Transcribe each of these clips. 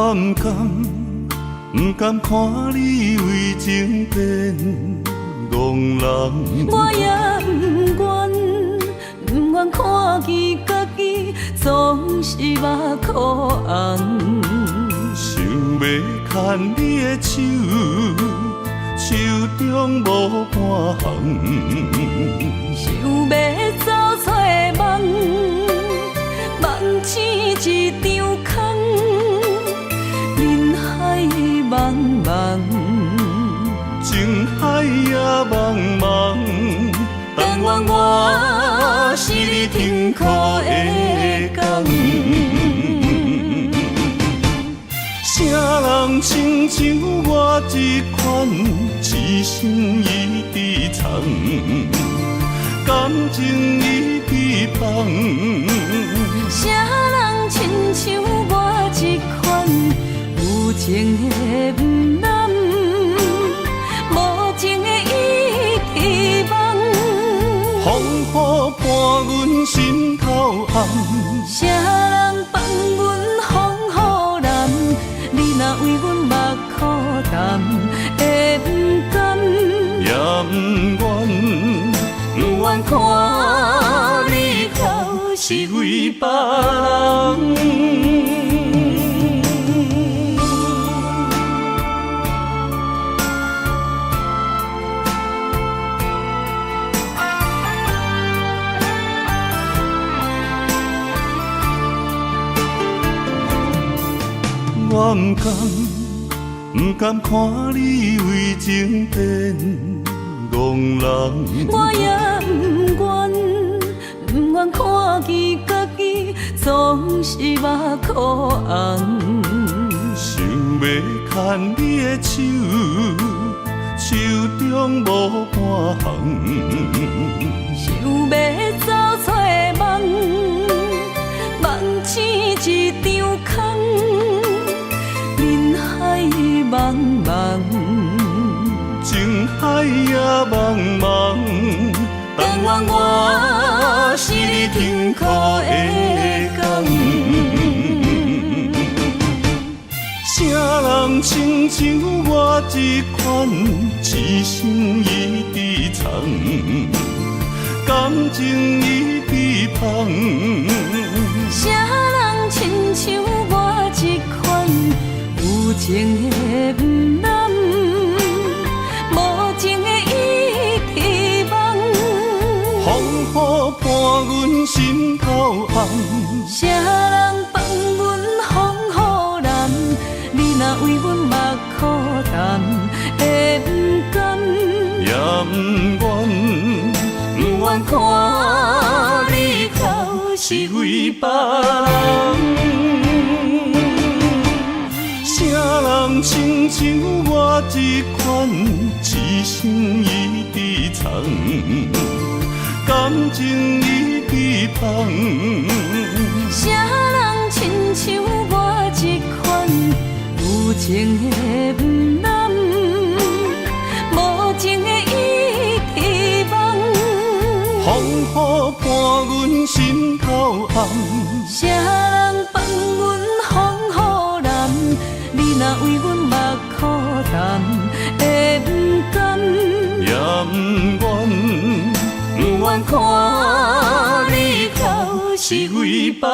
我不甘看你为情变憨人，我也不愿看见家己总是目眶红。想要牵你的手，手中无半项。想要走出梦，梦醒一场空。人海茫茫，情海也茫茫，但愿我是你痛苦的工。啥人亲像我这款痴心已伫藏，感情已伫放。啥人亲像我这款有情的不甘，无情的已伫梦。风雨伴阮心头红，啥人放阮风雨蓝？你若为阮目苦淡，会不甘？也不愿看你哭是为别人。我不甘看你为情变憨人，我也不愿看见家己总是目眶红。想要牵你的手，手中无半项。想要走出梦，梦醒一场空。人海茫茫，情海也茫茫，但愿我是你痛苦的工。啥人亲像我这款痴心已伫藏，感情已伫放。啥人亲像我这款有情的不甘，无情的已伫梦。风雨伴阮心头红，啥人放阮风雨蓝？你若为阮目苦淡，会不甘？也不愿看你哭是为别人。啥人亲像我这款痴心已伫藏，感情已伫放。啥人亲像我这款有情的不甘，无情的已伫梦。风雨伴阮心头红，啥人放阮风雨蓝？你若为阮目苦淡，会不甘？也不愿看你哭是为别人。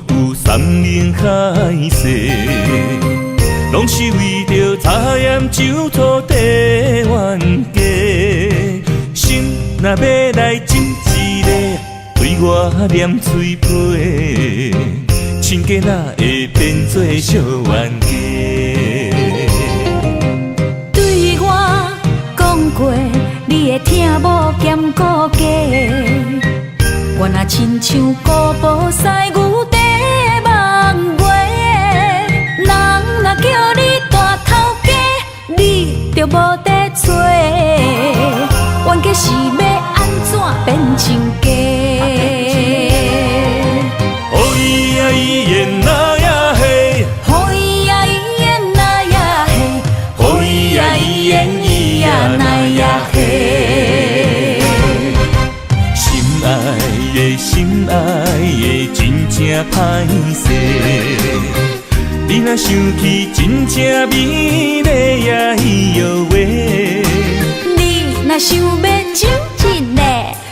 有山明海誓。盐酒土地冤家，心若要来斟一个，对我念嘴皮，亲家哪会变做小冤家？对我讲过，你会听某兼顾家。我若亲像古堡西牛地望月，人若叫你大头家，你就无得做。冤家是要安怎变亲家？哦咿呀咿耶那呀嘿，哦咿呀咿耶那呀嘿，哦咿呀咿耶咿呀那呀嘿。心爱的真正歹势，你若想起真正美丽呀伊哟喂。你若想要亲一个，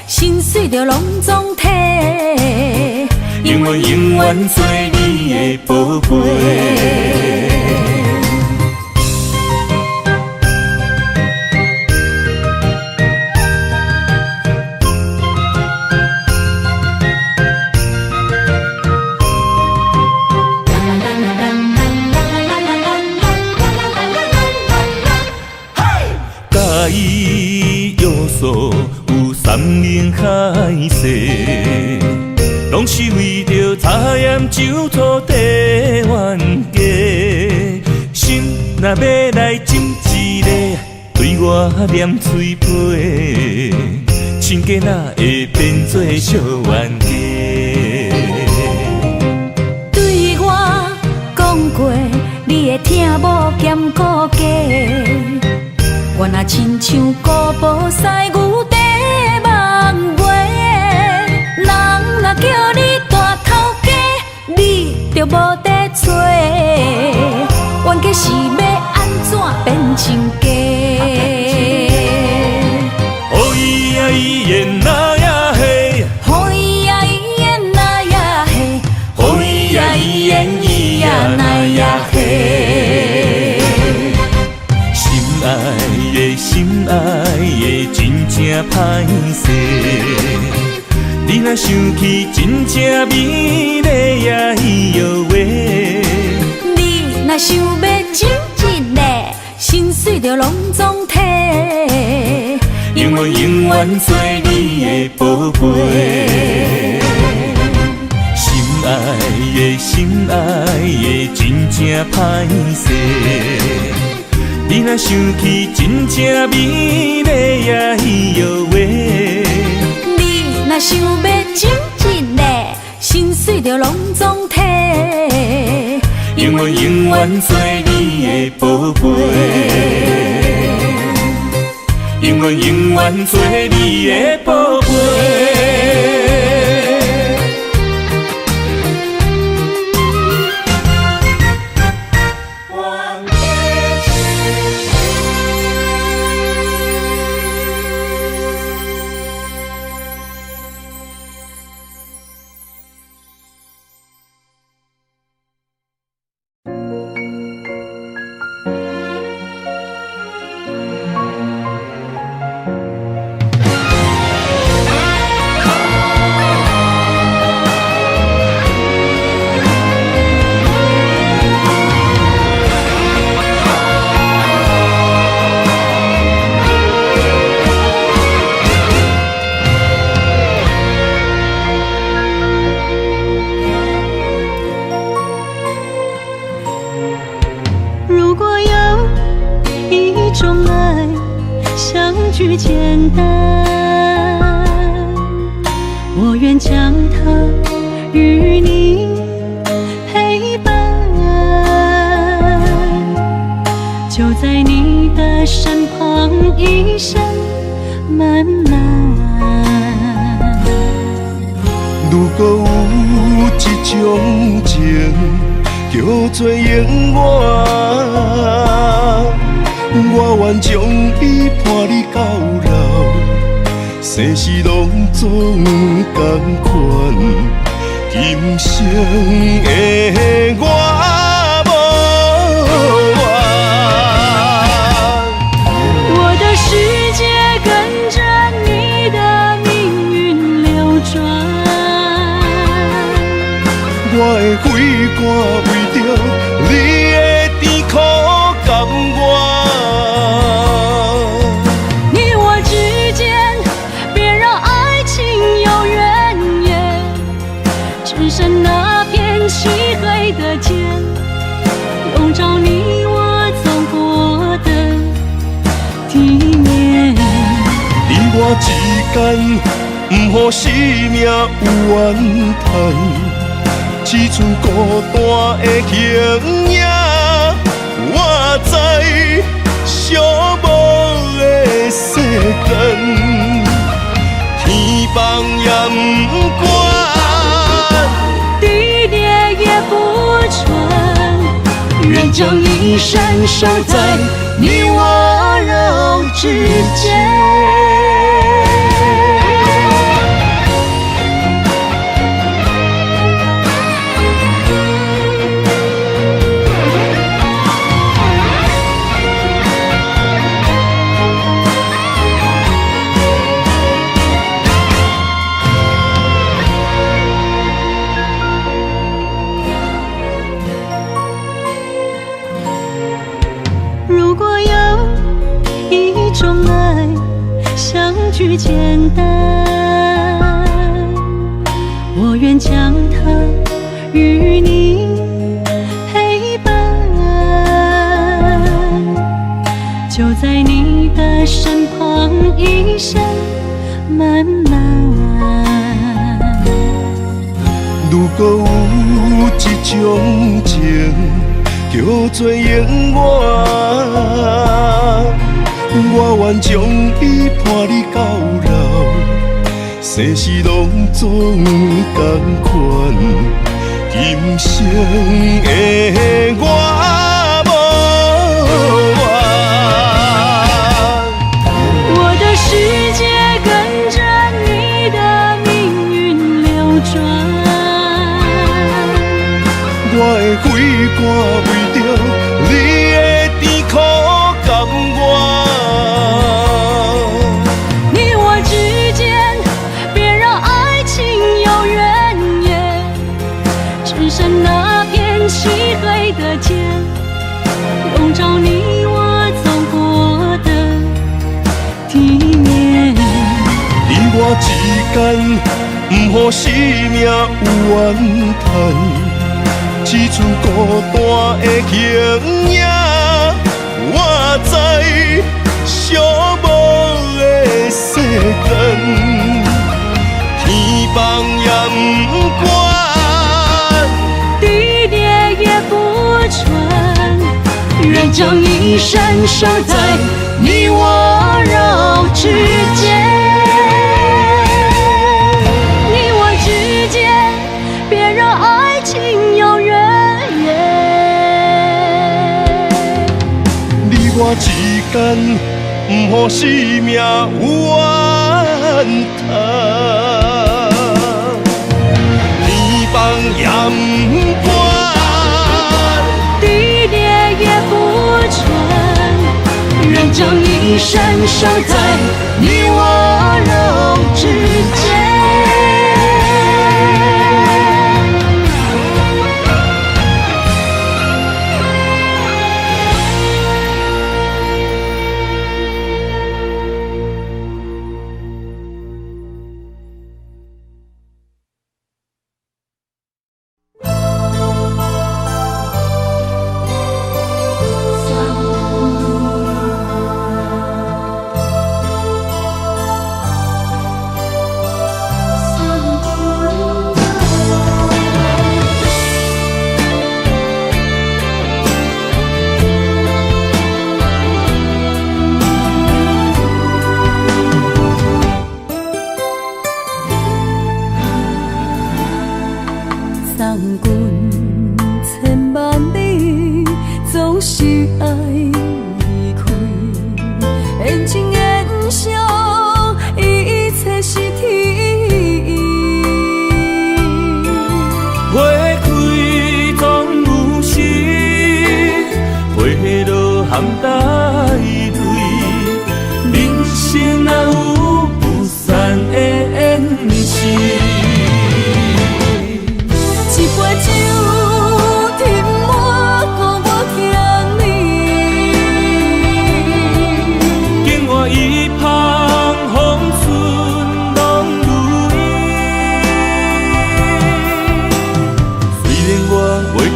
心碎就拢总体，永远永远做你的宝贝。有山盟海誓，拢是为着茶盐酒土地冤家。心若要来斟一个，对我念嘴皮，亲家哪会变做小冤家？对我讲过，你会听某兼顾家。我若亲像古堡西牛地望月，人若叫你大头家，你就无得做。冤家是要安怎变亲家？哦咿呀咿耶那呀嘿，哦咿呀咿耶那呀嘿，哦咿呀咿耶咿呀那呀嘿。心爱的真正歹势，你若想起真正美丽呀伊哟喂。你若想要亲一个，心碎就拢总体，永远永远做你的宝贝。心爱的真正歹势，你若想起真正美丽呀伊哟喂。你若想要亲一个，心碎就拢总体，永远永远做你的宝贝，永远永远做你的宝贝。句简单，我愿将它与你陪伴，就在你的身旁一生慢慢。如果有一种情叫做永远，我愿将伊伴你到老，生死拢总同款。今生的我无怨。我的肺肝为着你的甜苦甘愿。你我之间，别让爱情有怨言，只剩那片漆黑的街，笼罩你我走过的体面。你我之间，不予生命有怨叹，只剩孤单的形影。我知寂寞的世间，天崩也不管，地裂也不穿，愿将一生守在你我肉之间。如果有一种爱相聚简单，我愿将它与你陪伴，就在你的身旁一生慢慢。如果有一种情，叫做永远，我愿将伊伴你到老，世事拢总同款，今生的我无怨。我的世界跟着你的命运流转，我的肺肝为着你的甜苦甘愿。你我之间，别让爱情有怨言，只剩那片漆黑的街，笼罩你我走过的体面。你我之间，不予生命有怨叹，只剩孤单的形影。我知寂寞的世间，天崩也不管，地裂也不穿，愿将一生守在你我肉之间。你我之间，别让爱情有怨言。你我之间，不予生命有怨叹，天崩也不管。地裂也不穿，愿将一生守在你我肉之间。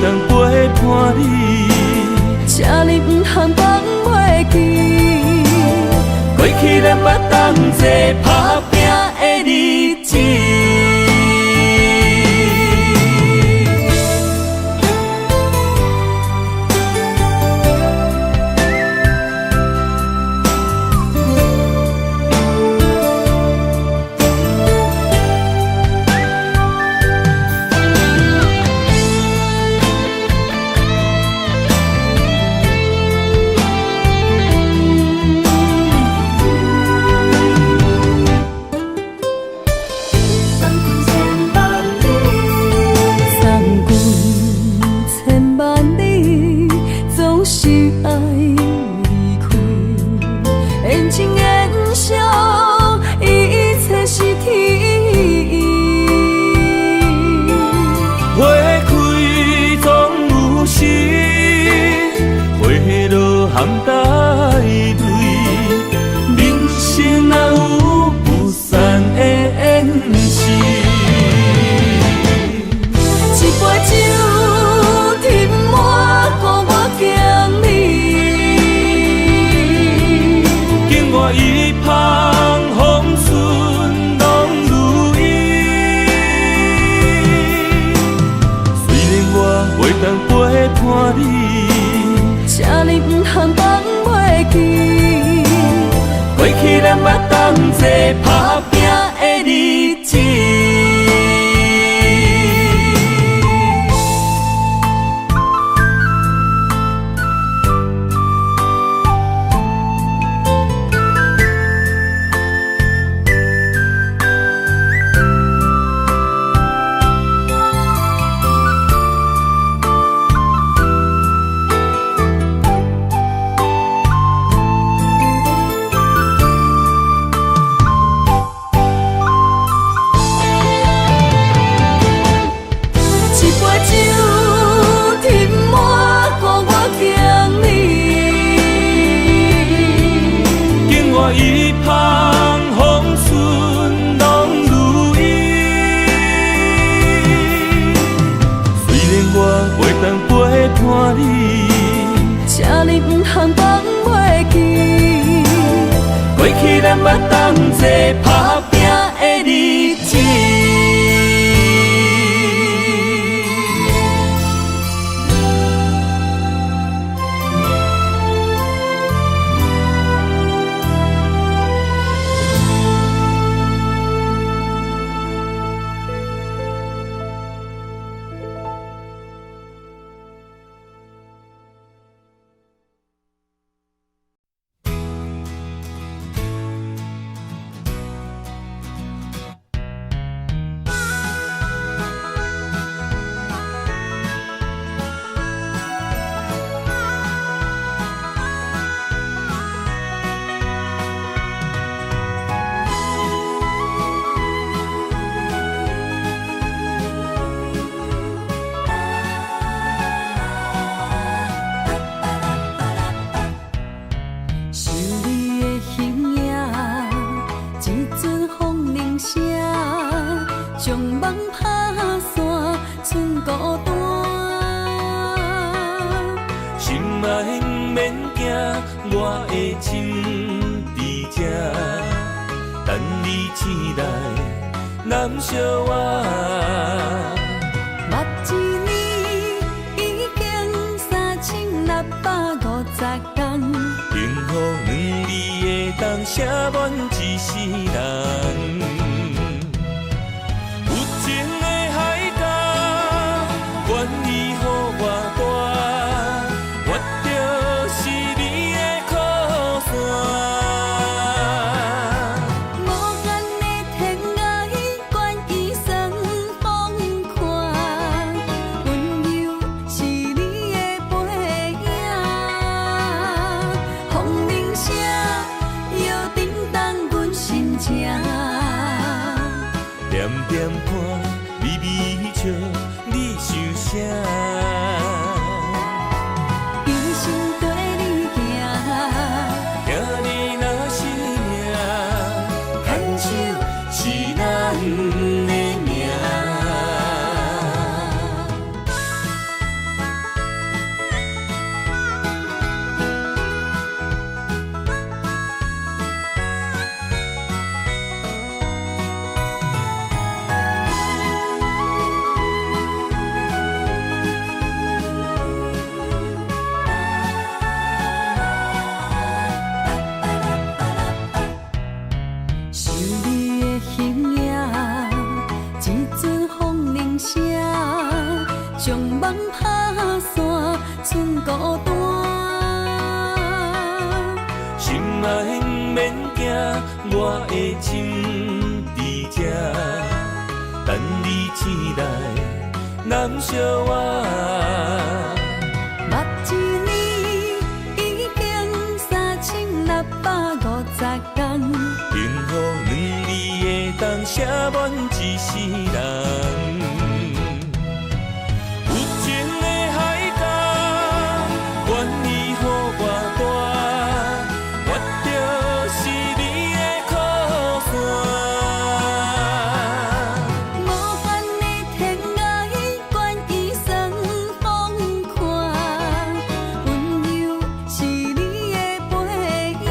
当陪伴你，请你不通放袂记。过去咱捌同齐打拼的日子。含带泪，人生哪有不散的缘是？一杯酒添满，顾我敬你。经我一旁风顺拢如意。虽然我袂当陪伴你，请你不通放袂记。过去咱捌同齐打拼的日子。一旁风顺拢如意，虽然我袂当陪伴你，请你不通放袂记。过去咱捌同齐打拼的日子。将梦打散，剩孤单。心爱不免惊，我的心伫这，等你醒来，难相我。目一年已经3650天，幸福两字会当写满一世人。点点看，微微笑，你想啥？一生跟你行，行你若是命，牵手是咱的命。将梦打散，剩孤单。心爱不免惊，我的心伫这，等你醒来，难相偎。目一年已经3650天，幸福两字会当写满一世人。有情的海港，愿意予我大，我就是你的靠山。无限的天涯，愿意算风看，温柔是你的背影。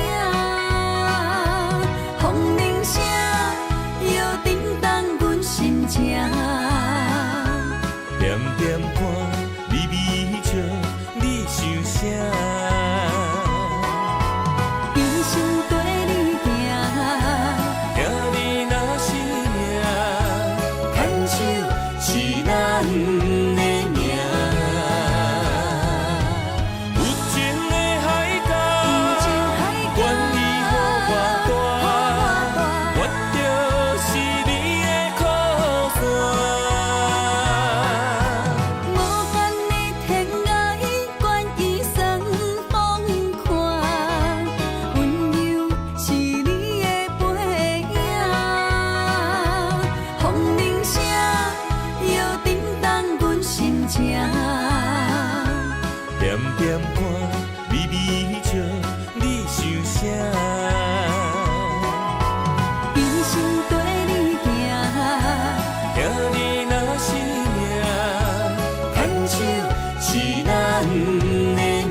风铃声摇叮当阮心情，点点看，微微笑，你想啥？一生跟你行，听你若是命，牵手是咱的命。有情的海港，愿意予我大，我就是你的靠山。无限的天涯，愿意算风看，温柔是你的背影。风铃声摇叮当阮心情，点点看，微微笑，你想啥？一生跟你行，听你若是命，牵手是咱的命。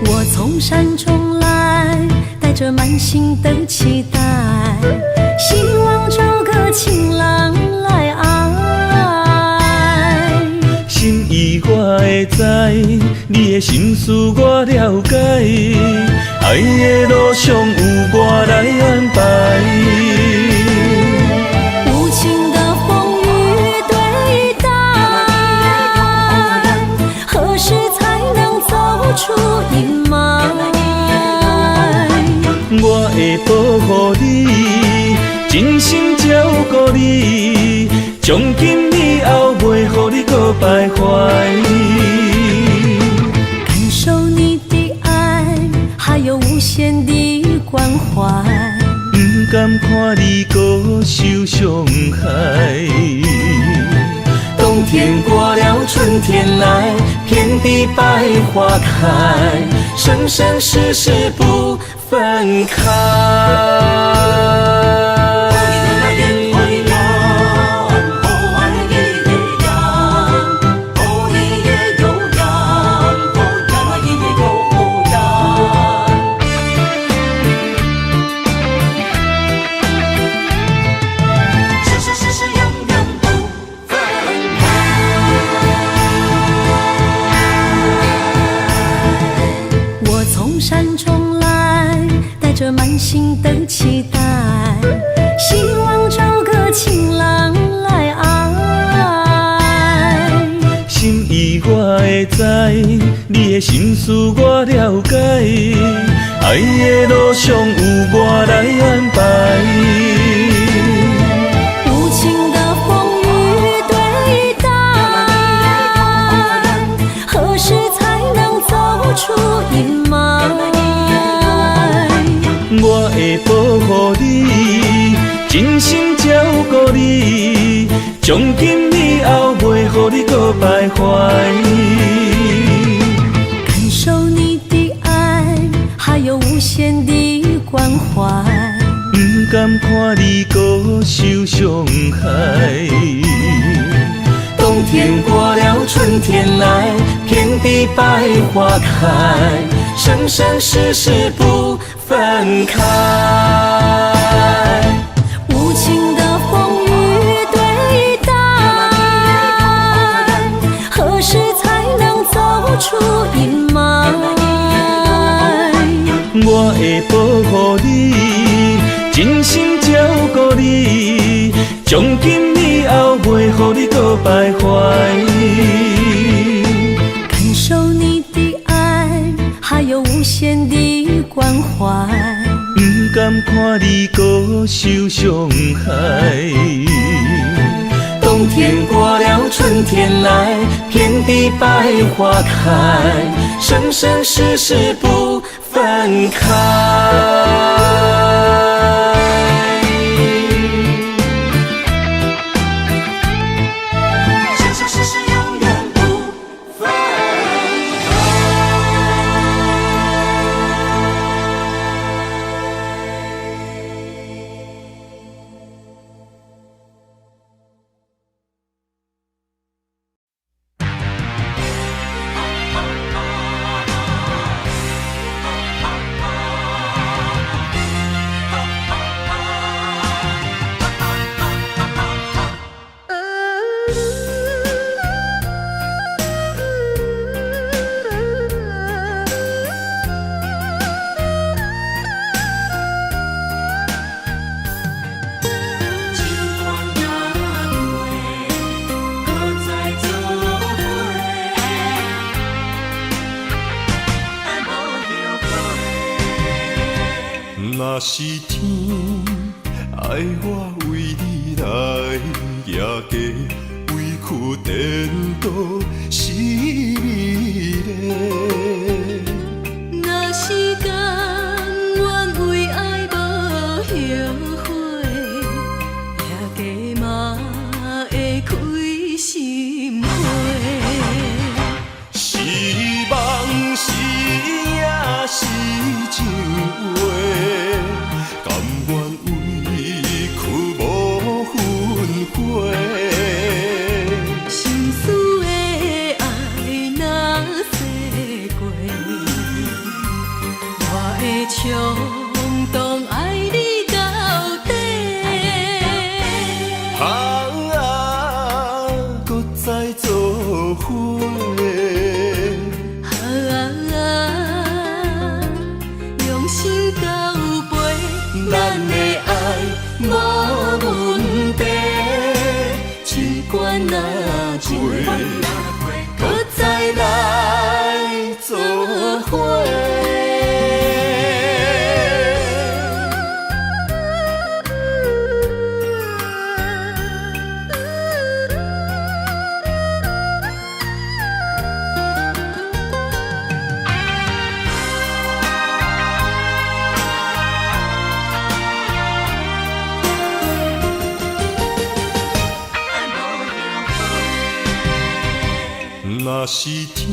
我从山中来，带着满心的期待，希望找个情郎来爱。心意我会知，你的心思我了解，爱的路上有我来安排。无情的风雨对待，何时才能走出阴霾？我会保护你，真心照顾你，从今以后袂予你搁徘徊。感受你的爱，还有无限的关怀。不甘看你搁受伤害。冬天过了，春天来，遍地百花开，生生世世不分开。山中来，带着满心的期待，希望找个情郎来爱。心意我会知，你的心思我了解，爱的路上有我来安排。从今以后袂予你搁徘徊。感受你的爱，还有无限的关怀。不甘看你搁受伤害。冬天过了，春天来，遍地百花开，生生世世不分开。无情的风雨对待，何时才能走出阴霾？我会保护你，真心照顾你，从今以后袂予你搁徘徊。感受你的爱，还有无限的关怀。不甘看你搁受伤害。冬天过了，春天来，遍地百花开，生生世世不分开。生生世世永远不分开。若是天爱我为你来夜家，委屈颠倒是美丽。若是甘愿为爱无后悔，夜家嘛会开心花。是梦是也是情话，甘愿委屈无分花。心思的爱若洗过，我会冲动爱你到底。搁再做伙。用心到背，咱的爱无问题，尽管若过，搁再来做伙。若是天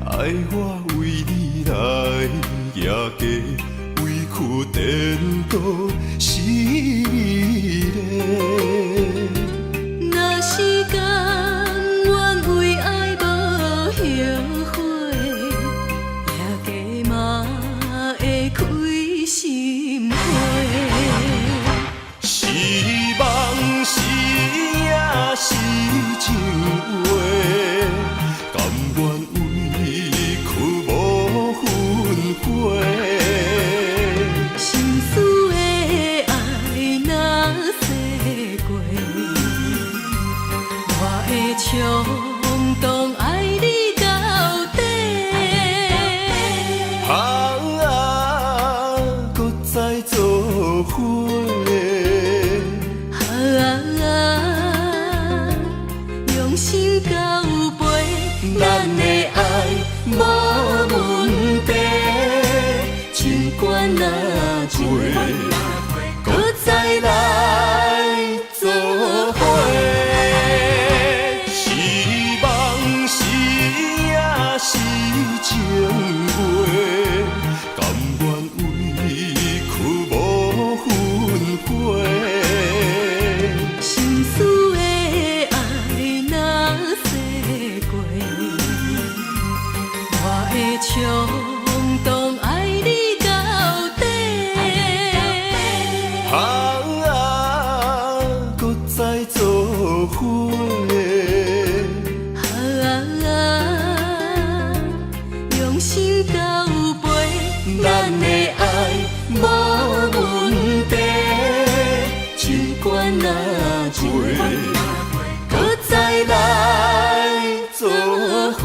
爱我为你来夜家，委屈颠倒是美丽。若是甘愿为爱无后悔，夜家嘛会开心花。是梦是也是情话，甘愿委屈无分花。心思的爱若洗伙。用心交陪，咱的爱无问题，手管若陪，搁再来做伙。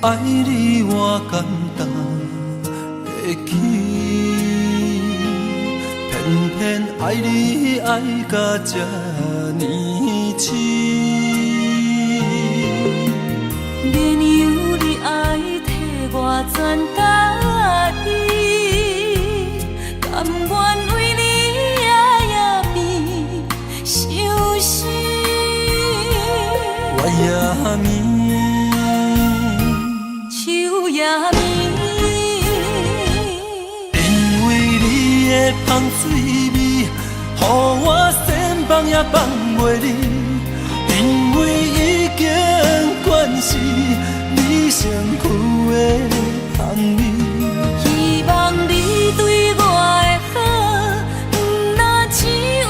爱你我简单会起，偏偏爱你爱到这呢痴。免由你爱替我全答应，甘愿为你夜夜眠伤心。我也眠。因为你的香水味，予我先放也放袂离。因为已经惯是你身躯的香味，希望你对我的好，不若只有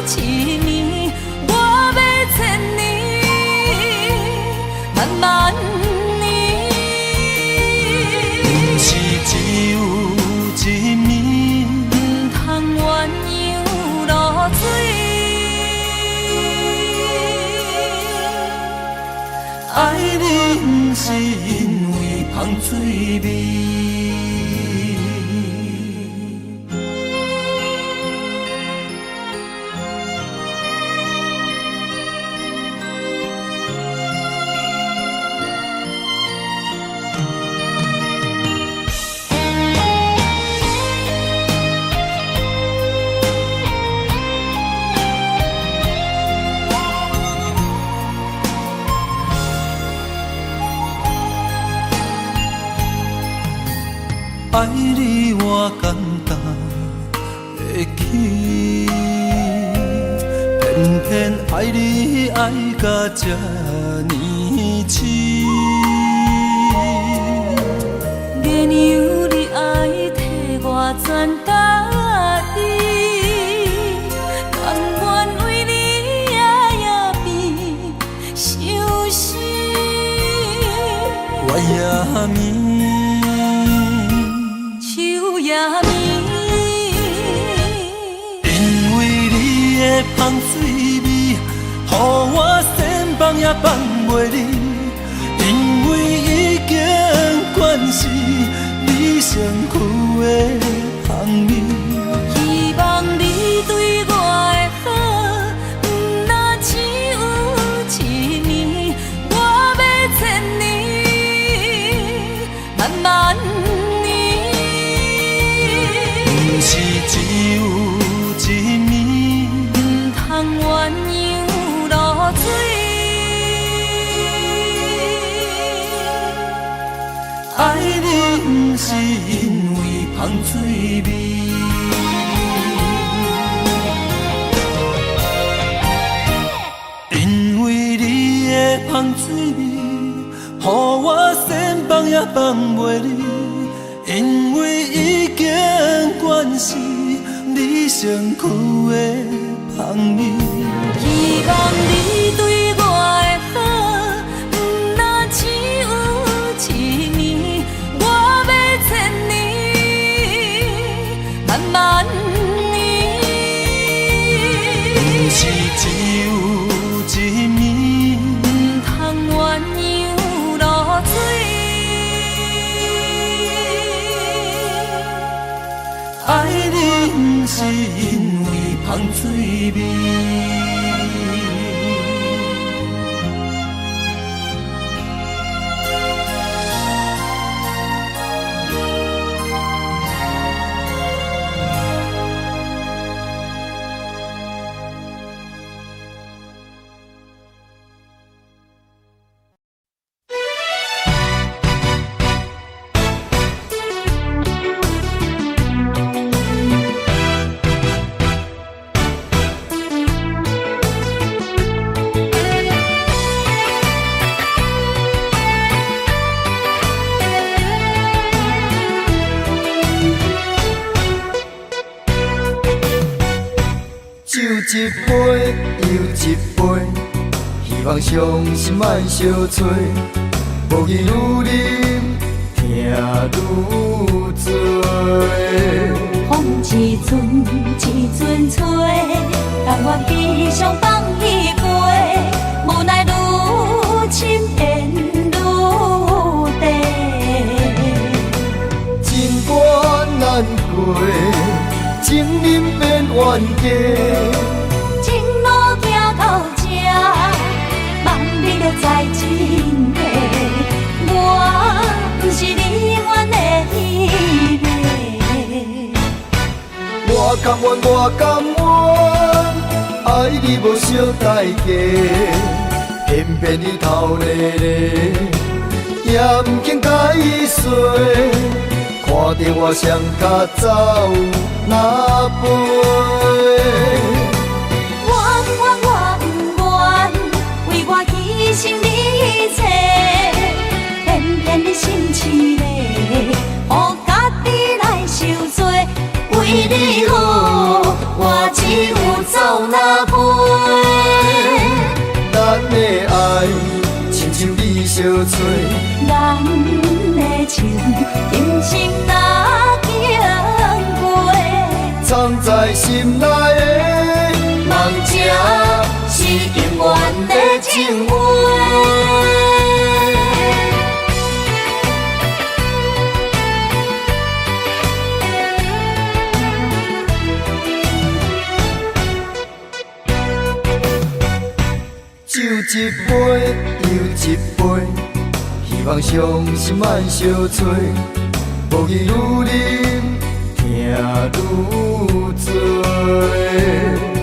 一年，我要千年，慢慢。只有一暝，唔通鸳鸯落水。爱你不是因为香水味。爱你我简单会起，偏偏爱你爱到这呢痴。免由你爱替我全答应，甘愿为你夜夜眠伤心。我也眠。因为你的香水味，予我先放也放袂离。因为已经惯是你身躯的香味，希望你对我的好，不若只有一年，我要千年，慢慢。是只有一暝，唔通鸳鸯落水。爱你不是因为香水味，因为你的香水味，予我先放也放袂离。因为已经惯是你身躯的香味，希望你对我的好，不若只有一年，我要千年，是只有一面，唔通鸳鸯落水。爱你不是因为芳水味。酒一杯又一杯，希望伤心莫相催。无意愈啉，听愈醉。风一阵一阵吹，但我悲伤放伊飞，无奈愈深缘愈低。情关难过，情人变冤家。情路行到这，望你着知真谛。我不是你愿的彼个。我甘愿，我甘愿，爱你无小代价，偏偏你头咧咧，也不肯甲伊说。看着我双脚走哪飞？我不愿，为我牺牲你一切，偏偏你心痴咧，予家己来受罪。为你好，我只有走哪飞？咱的爱亲像米烧炊，咱的情今生哪经过？藏在心内的梦这是永远的情话。酒一杯又一杯，希望伤心莫相催。无意愈啉，听愈醉。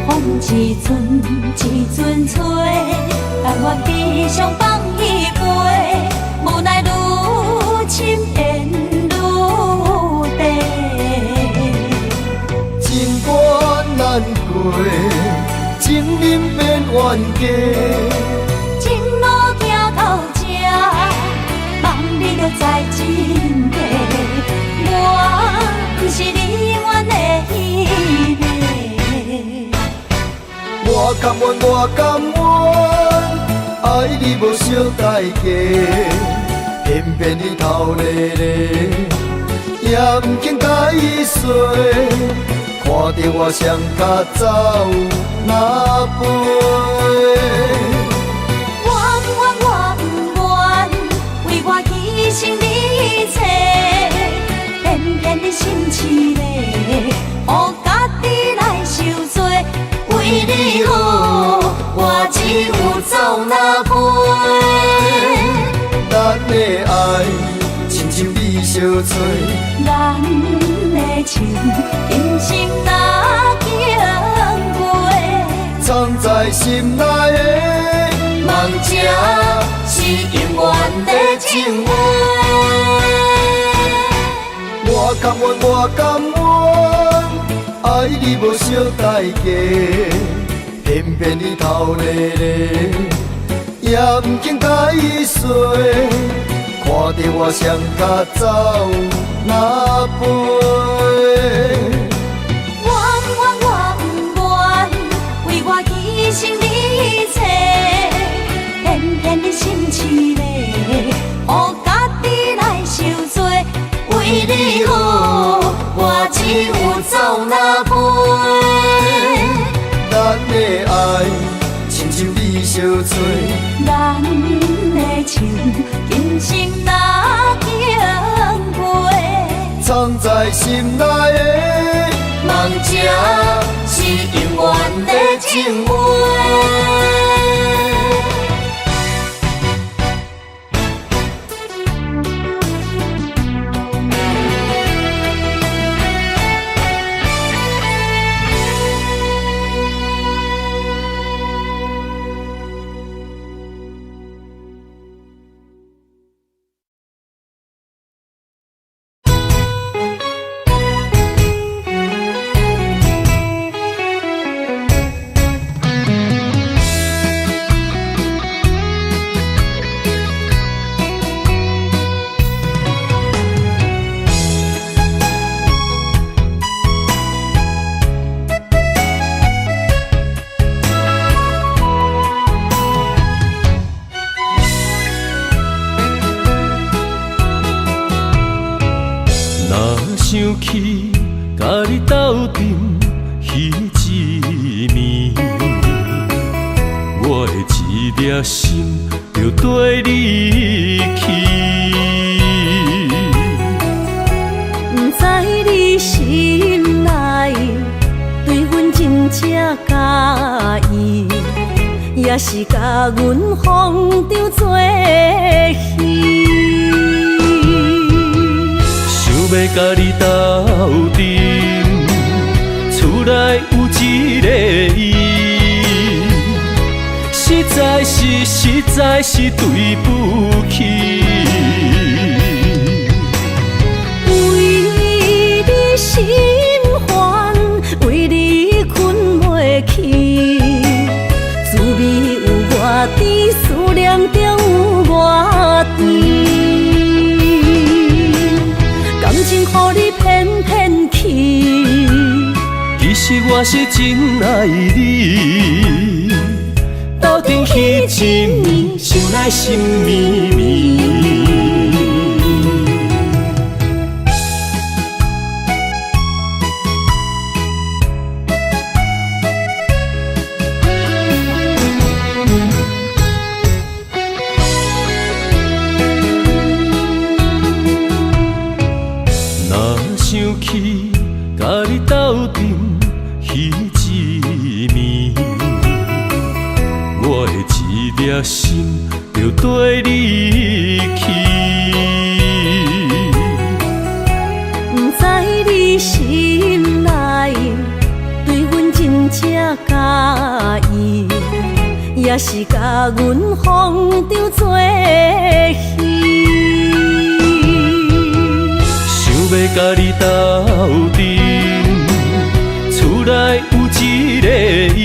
风一阵一阵吹，但我悲伤放伊飞，无奈愈深缘愈低。情关难过，情人变冤家。情路行到这，望你着知真谛。我不是你愿的彼个。我甘愿，我甘愿，爱你无小代价，偏偏你头咧咧，也不肯甲伊说。看着我双脚走哪飞？我不愿，为我牺牲你一切，偏偏你心痴咧，予家己来受罪。为你好，我只有走哪飞？咱的爱亲像米烧炊，咱的情今生哪经过？藏在心内的梦这是永远的情话。我甘愿，我甘愿，爱你无小代价，偏偏你头咧咧，也不肯甲伊说。看着我双脚走哪飞？我不愿，为我牺牲你一切，偏偏你心痴咧，予家己来受罪。为你好，我只有走哪飞？咱的爱相找。咱的情今生哪经过？藏在心内的梦，才是永远的情话。想起甲你斗阵彼一暝，我的一粒心就跟你去。不知你心内对阮真正介意，也是甲阮风中做戏。要甲你斗阵，厝内有一个伊，实在是对不起。为你心烦，为你困袂去，滋味有偌甜，思念中有偌甜。感情予你骗骗去，其实我是真爱你，斗阵彼一暝，想来心绵绵。想起甲你斗阵彼一暝，我的一粒心就跟你去。不知你心内对阮真正介意，也是甲阮风中做戏。要甲你斗阵，厝内有一个伊，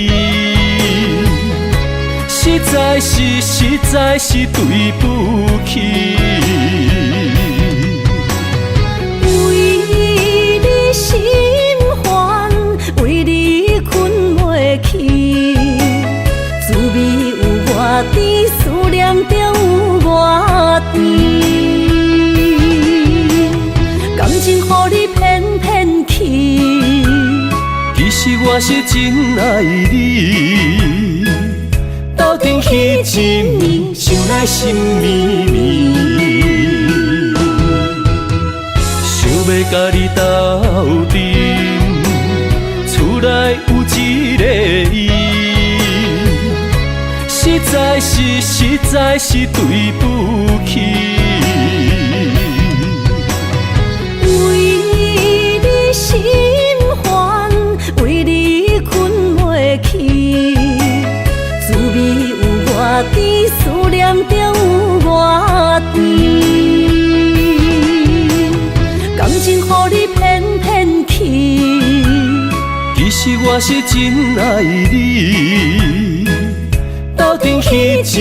实在是对不起。为你心烦，为你困袂去，滋味有偌甜，思念中有偌甜。感情予你骗骗去，其实我是真爱你，斗阵彼一暝，想来心绵绵。想要甲你斗阵，厝内有一个伊，实在是对不起。心烦，为你困袂去，滋味有偌甜，思念中有偌甜。感情予你骗骗去，其实我是真爱你，斗阵彼一暝，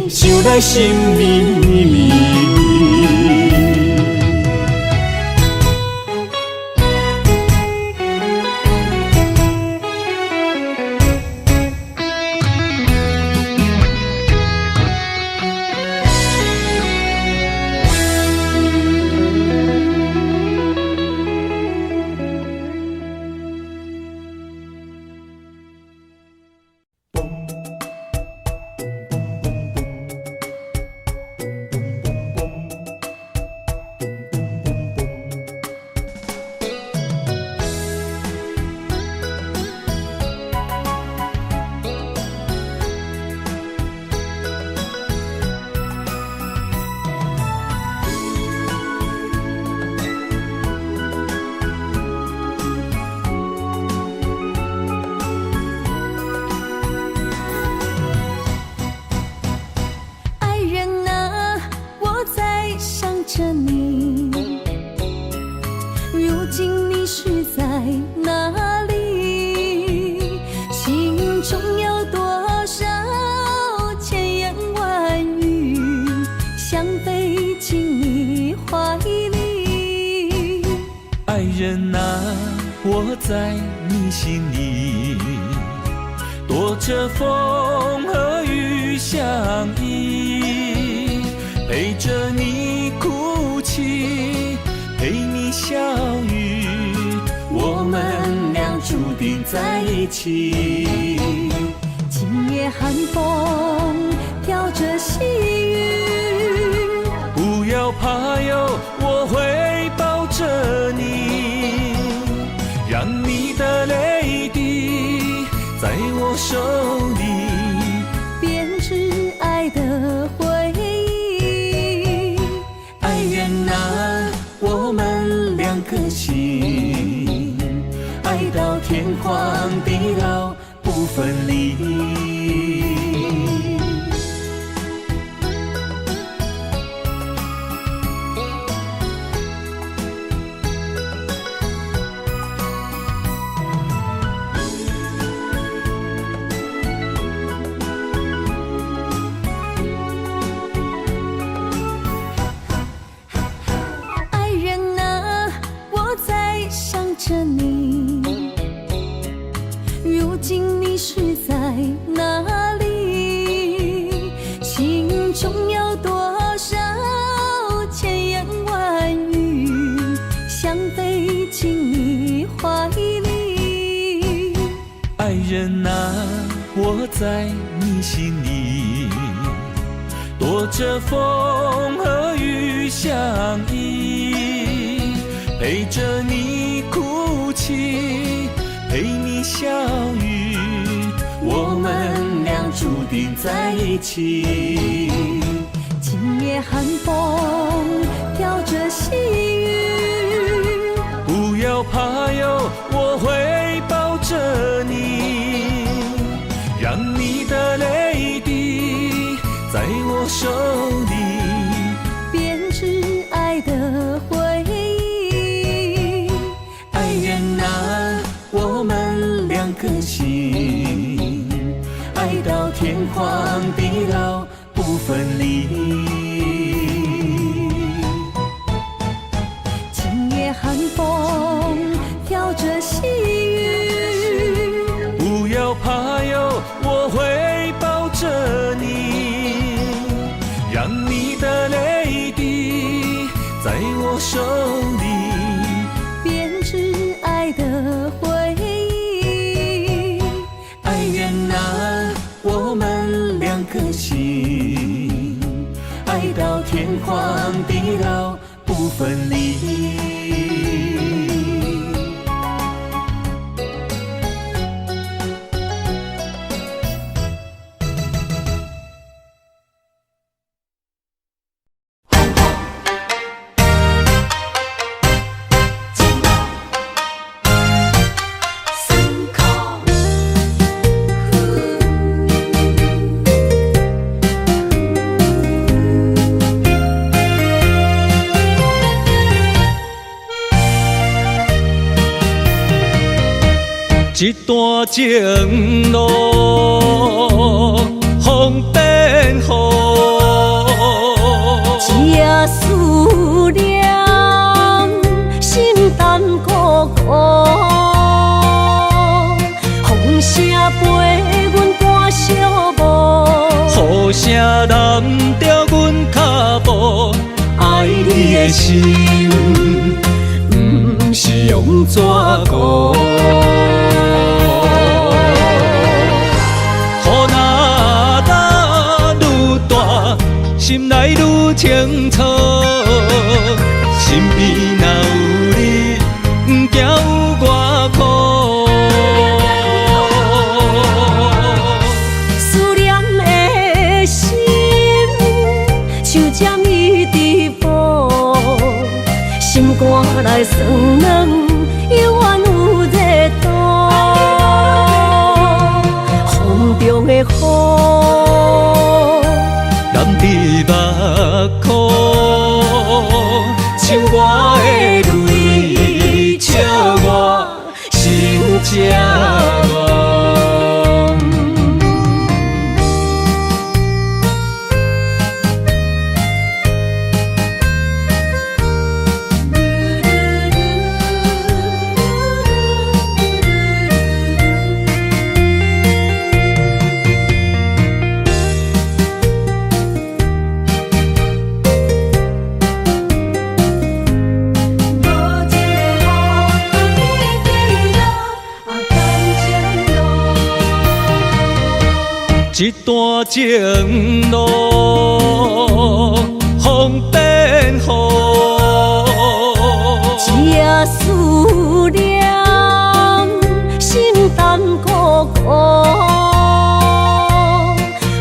想来心绵绵。是在哪里？心中有多少千言万语，想飞进你怀里。爱人啊，我在你心里，躲着风和雨相依，陪着你哭泣，陪你笑语，我们俩注定在一起。今夜寒风飘着细雨，不要怕哟，我会抱着你，让你的泪滴在我手里编织爱的回忆。爱人啊，我们两颗心，爱到天荒地老不分离。爱人啊，我在想着你，如今你是在哪里？心中有多少千言万语，想飞进你怀里。爱人啊，我在你心里，躲着风和雨相依，陪着你哭泣，陪你笑语，我们俩注定在一起。今夜寒风飘着细雨，不要怕哟，我会抱着你，让你的泪滴在我手里编织爱的回忆。爱人啊，我们两颗心，爱到天荒地老不分离。今夜寒风飘着细雨，不要怕哟，我会抱着你，让你的泪滴在我手里编织爱的回忆。爱人啊，我们两颗心，爱到天荒地老不分离。一段情路风变雨，一夜思念，心淡孤孤。风声陪阮赶小步，雨声淋着阮脚步，爱你的心，不是用纸糊。心内愈清楚，身边若有你，不惊有我苦。思念的心，像针伊直补，心肝内酸软，犹原有热度。风中的雨，染伫目眶。正愿。一段情路，风颠雨，这思念心淡孤孤，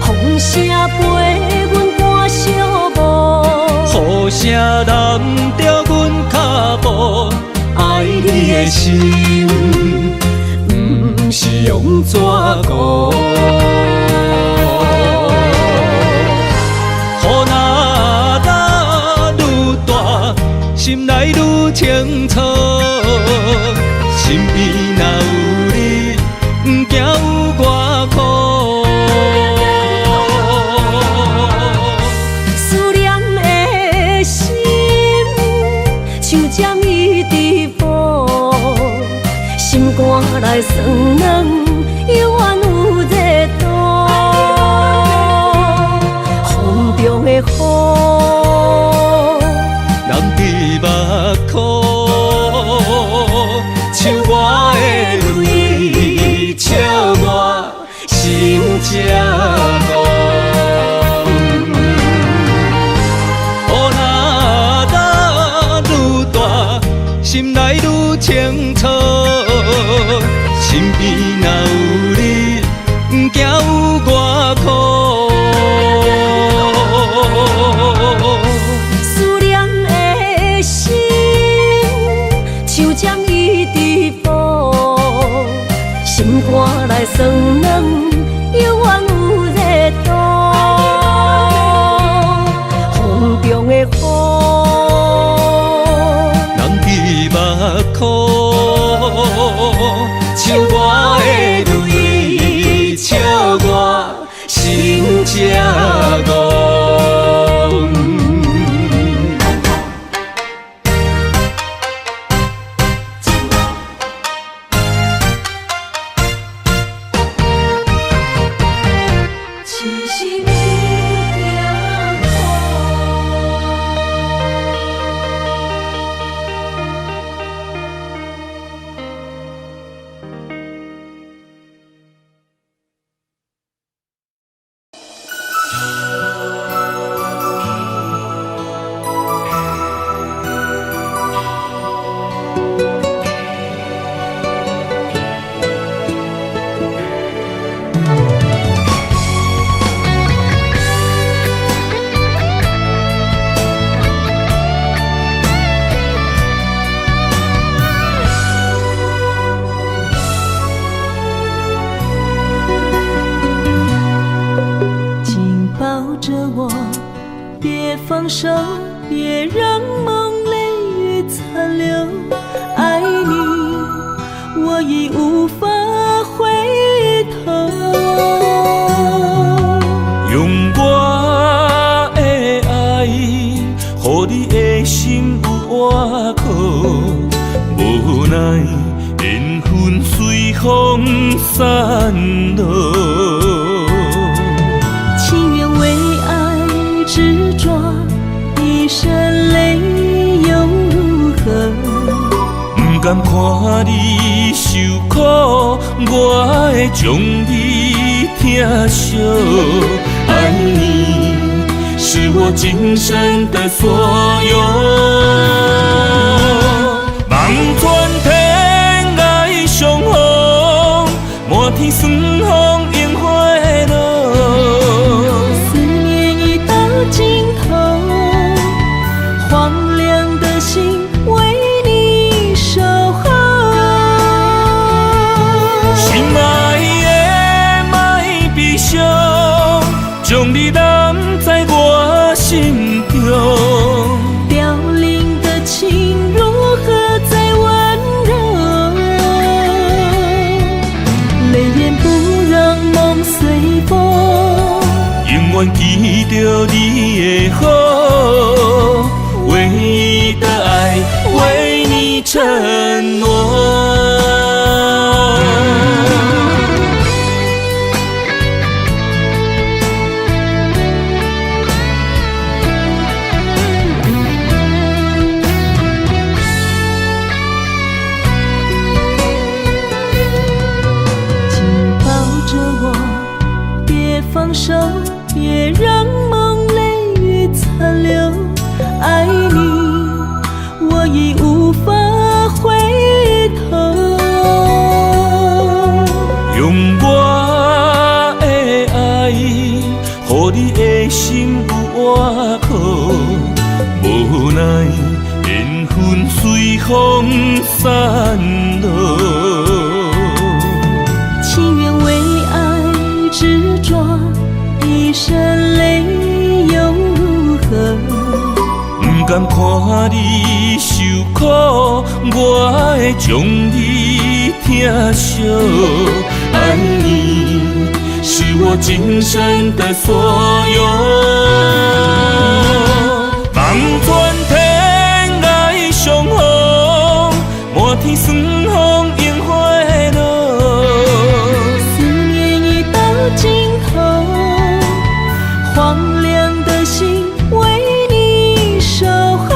风声陪阮赶小步，雨声淋着阮脚步，爱你的心，不是用纸糊。心内愈清楚，身边若有你，不惊有我苦。思念的心，像针一直补，心肝内酸软，犹原有热度。风中的雨。目眶，像我的泪，笑我心正寒。雨若愈大，心内愈清楚，身边若有你，不惊有我苦。心肝内酸软，犹原有热度。风中的雨，人伫目眶，像我的泪，笑我心正寒。放手，别让梦泪雨残留。爱你，我已无法回头。用我的爱，予你的心有活口。无奈缘分随风散落。情愿为爱执着，一生泪又如何？不甘看你受苦，我会将你疼惜。爱你是我今生的所有。望穿天涯相逢，满天霜风映花落。思念已到尽头，荒凉的心为你守候。心爱的莫悲伤，将你揽在我心中。凋零的情如何再温柔？远记着你的好，唯一的爱为你承诺。放手，别让梦泪雨残留。爱你，我已无法回头。用我的爱，予你的心有外口。无奈缘分随风散落。情愿为爱执着。一身泪又如何？不甘看你受苦，我会将你疼惜。爱你是我今生的所有。望穿天涯相逢，满天霜风映花落。思念已到尽头。荒凉的心为你守候，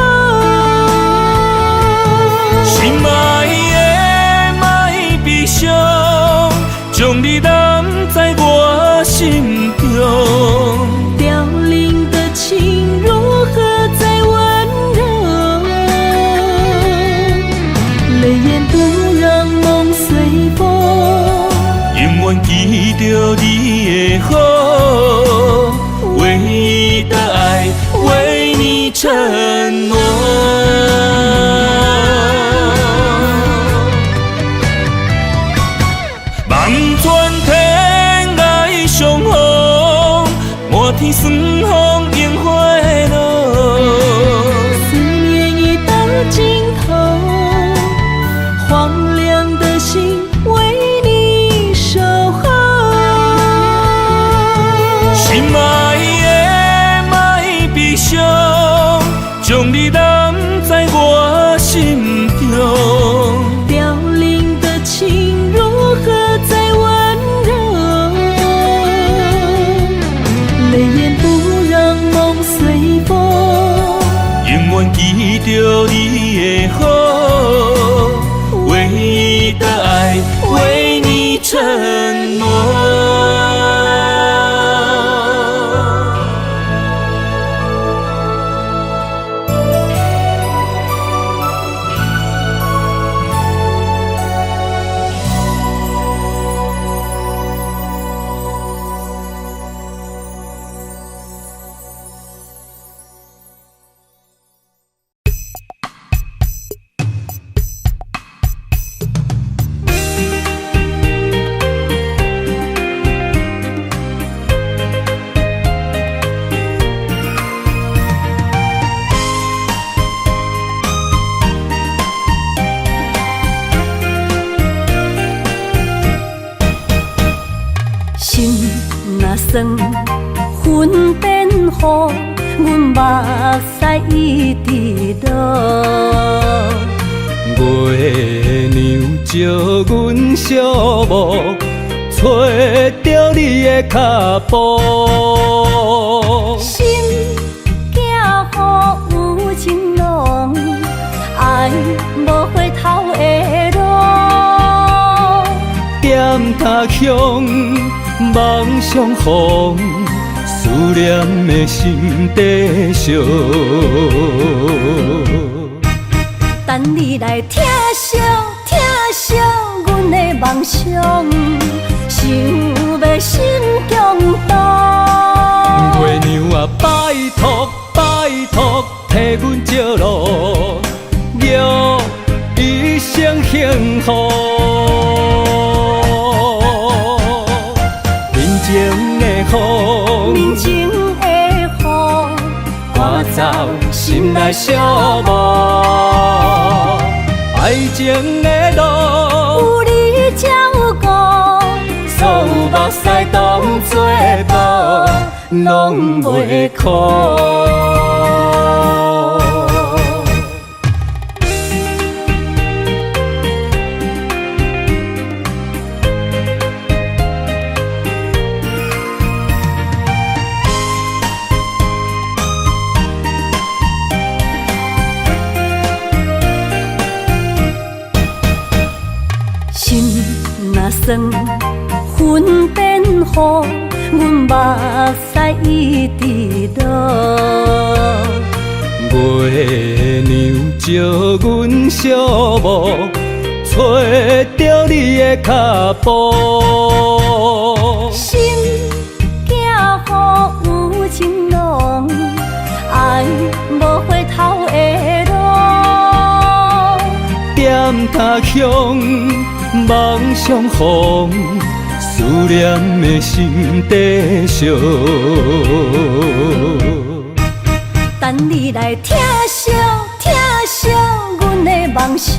心爱的莫悲伤，将你揽在我心中。凋零的情如何再温柔？泪眼不让梦随风，永远记着你的好。唯一的爱为你承诺。望穿天涯相逢，满天霜风映花落。思念已到尽头，荒凉的心为你守候。心爱将你揽在我心中，凋零的情如何再温柔？泪眼不让梦随风，永远记着你的好，唯一的爱为你承诺。酸，云变雨，阮目屎一直落。月娘照阮寂寞，找着你的脚步。心行雨有情浓，爱无回头的路。点他向梦相逢，思念的心底烧。等你来疼惜疼惜阮的梦想，想要心强大。月娘啊，拜托拜托，替阮照路，约一生幸福。面前的雨，面前的雨，赶走心内寂寞。爱情的路，有你照顾，所有目屎都当作无，拢袂苦。心若酸，云变雨，阮目屎一直落。月娘照阮小目，找着你的脚步。心行雨有情浓，爱无回头的路。点他乡，梦相逢，思念的心底烧。等你来疼惜疼惜阮的梦想，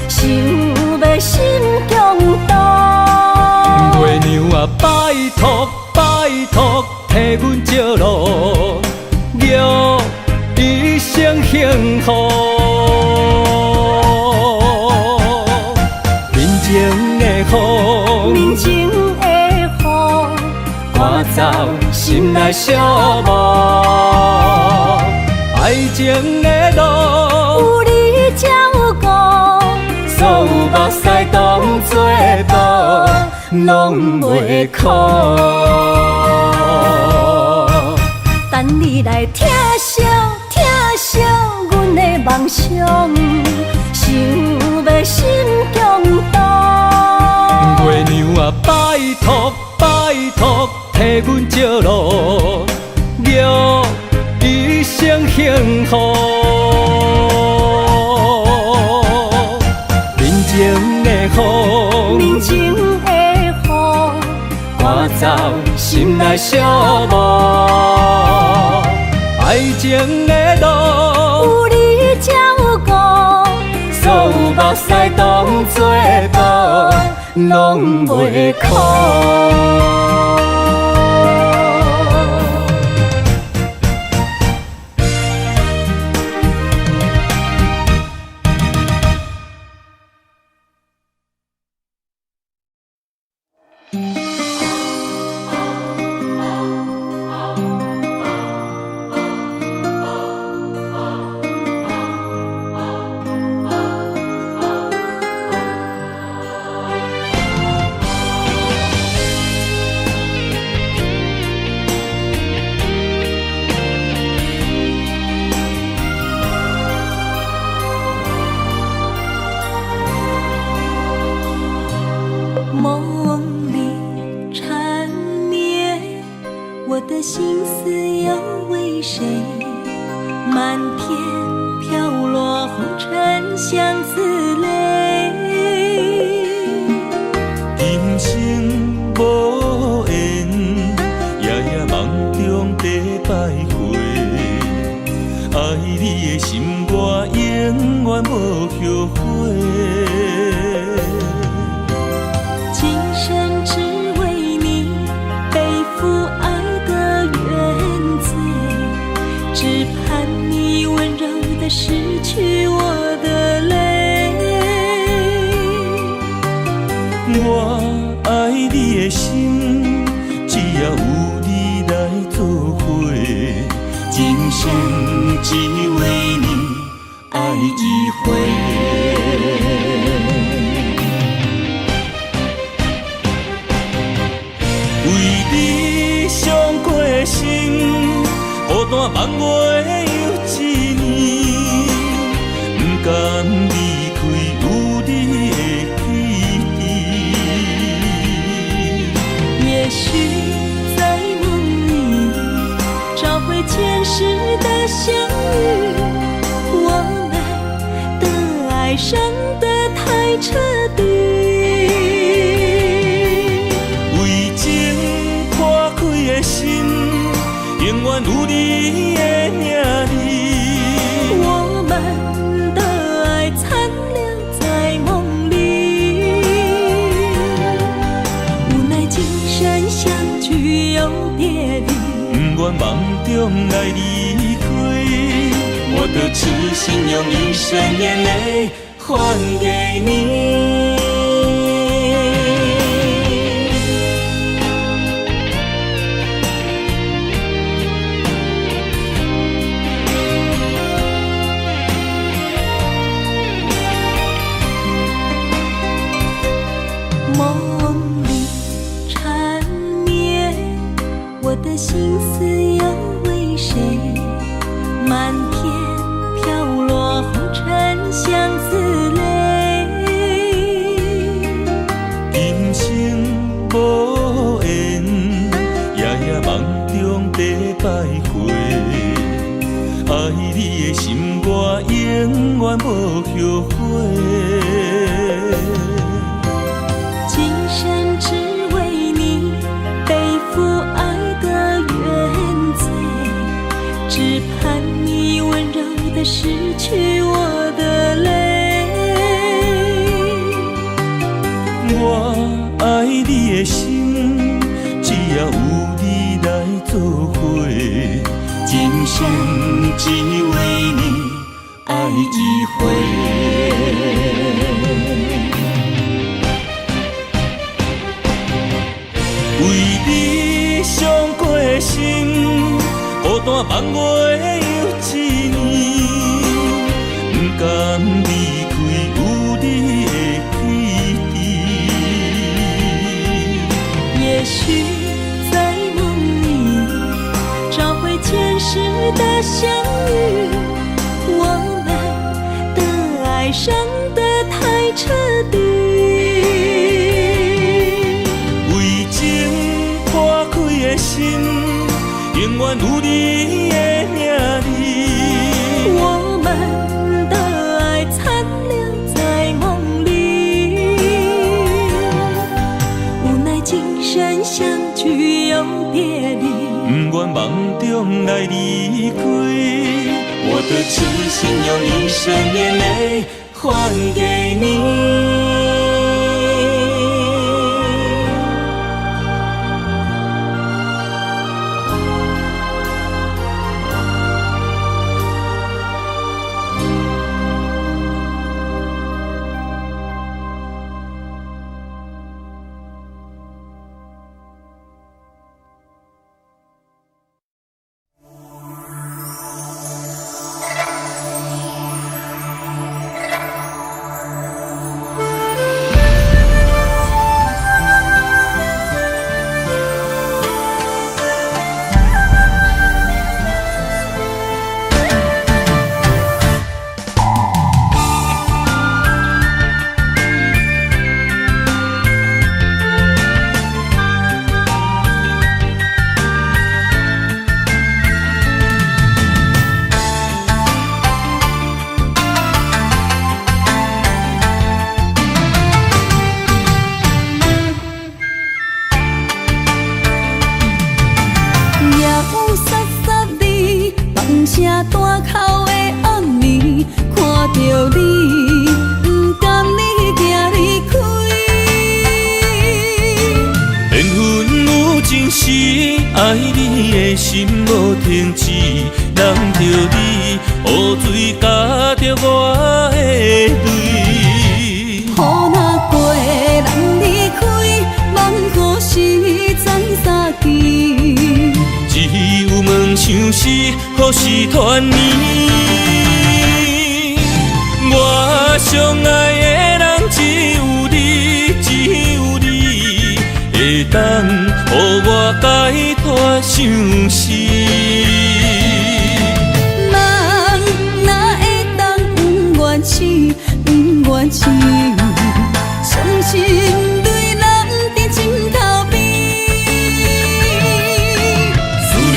想要心强大。月娘啊，拜托拜托，替阮照路，祝一生幸福。面前的雨，面前的雨，赶走心内小无。爱情的路，有你才有我，所有目屎当作无，拢袂苦。等你来疼惜疼惜阮的梦想，想要心强大。月娘啊，拜托拜托，替阮照路，祝一生幸福。面前的雨，面前的雨，赶走心内小无。爱情的路，有你才有我，所有目屎当作无，拢袂苦。梦里缠绵，我的心思要为谁？满天飘落红尘相思泪。人生无缘，夜夜梦中在徘徊。爱你的心，我永远无后悔。今生只为你背负爱的原罪，只盼你温柔地拭去我的泪。我爱你的心，只要有你来作伙，今生只为你爱一回。为你伤过心，孤单万月又一年，不甘离开有你的起点。也许在梦里找回前世的相遇，我们的爱伤得太彻底。为情破开的心，永远有你的名。中来离开，我的痴心用一生眼泪还给你。梦里缠绵，我的心思又为谁？满天飘落红尘相思泪。人生无缘，夜夜梦中在徘徊。爱你的心，我永远无后悔。今生只为你背负爱的原罪，只盼你温柔地拭去我的泪。我爱你的心，只要有你来作伙，今生只为你爱一回。为你伤过心，孤单望月又一年，不甘离开有你的起点。也许在梦里找回前世的相遇，我们的爱伤得太彻底。为情破开的心，永远有你的名字。我们的爱残留在梦里，无奈今生相聚又别离。不愿梦中来离开，我的痴心用一生眼泪还给你。爱你的心无停止，难着你雨水加着我的泪。雨若过，人离开，望雨时知三更。只有梦想是何时团圆？我相爱的人只有你，只有你会当予我解脱相思。人哪会当不愿醒，不愿醒？伤心对人伫枕头边。思念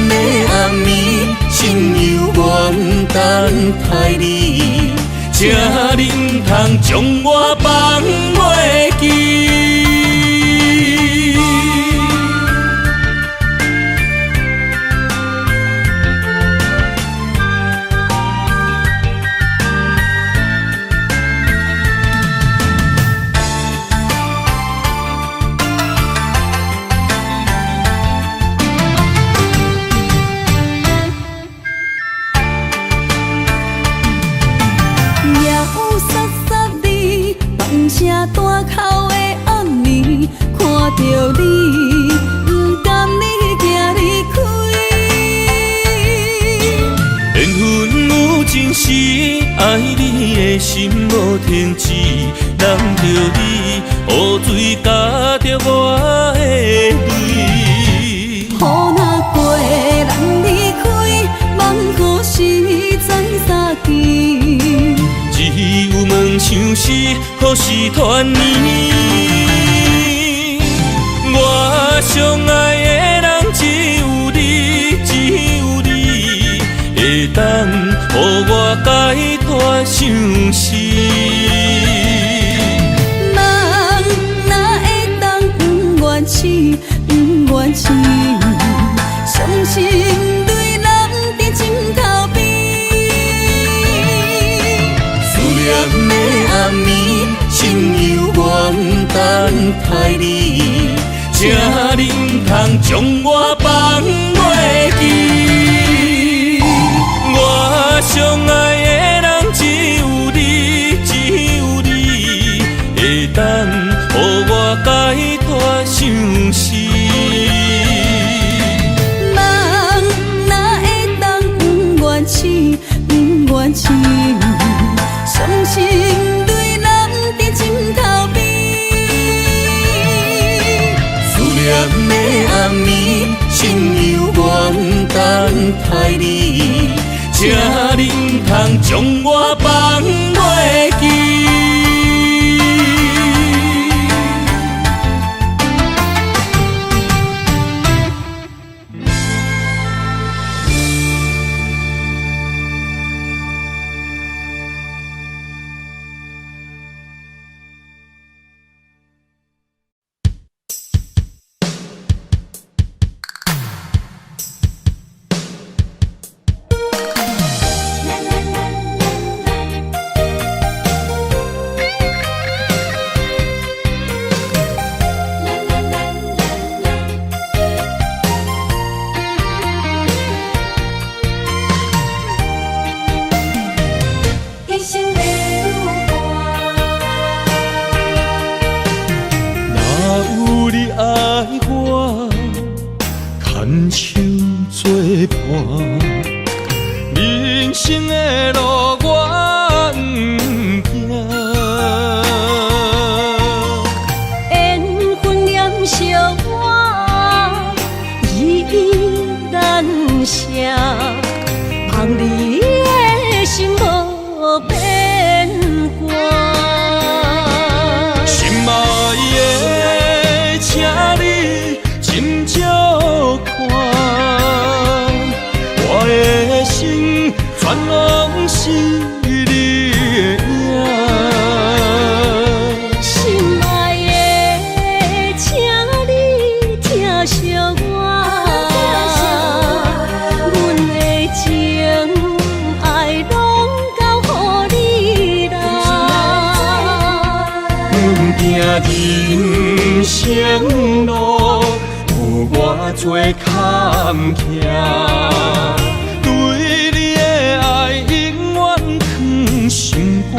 的暗暝，心犹原等待你，请你唔通将我放袂记。人声大口的暗暝，看着你，不甘你行离开。缘分有情时，爱你的心无停止，揽着你，雨水加着我的泪。雨若过，咱离开，梦雨时全散去。只有梦想是，何时团圆？我相爱的人只有你，只有你，会当予我解脱相思。人哪会当不愿痴，不愿痴？伤心泪流在枕头边。思念的暗暝，心犹原等待你，请你唔通将我放袂记。我相爱的人只有你，只有你，会当予我解脱相思。人哪会当不愿痴，不愿痴？伤心泪流在枕头边。思念的暗暝，心犹原等待你，请你唔通将我放袂记。人生的路我不行，缘分念惜我依依难舍，望你的心无变卦。心爱的，请你斟酌看，我的心全拢是你的影。心爱的，请你疼惜我，阮的情爱拢交予你啦。阮行人生路，有偌多坎坷，对你的爱永远藏心肝。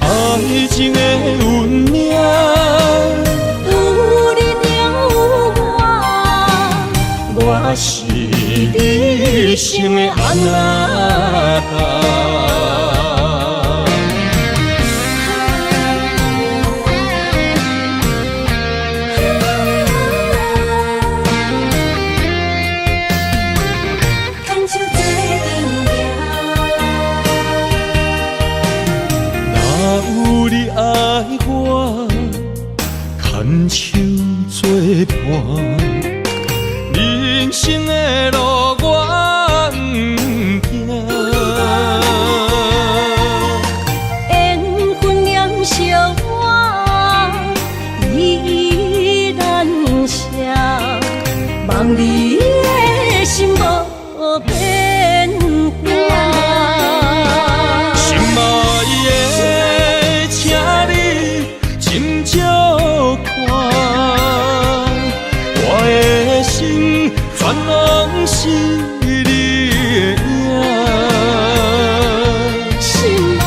爱情的运命，有你了我是你生的安那达。有你爱我，牵手作伴。人生的路我不行，缘分念惜我依依难舍，望你的心无变卦。心爱的，请你斟酌看，我的心全拢是你的影。心爱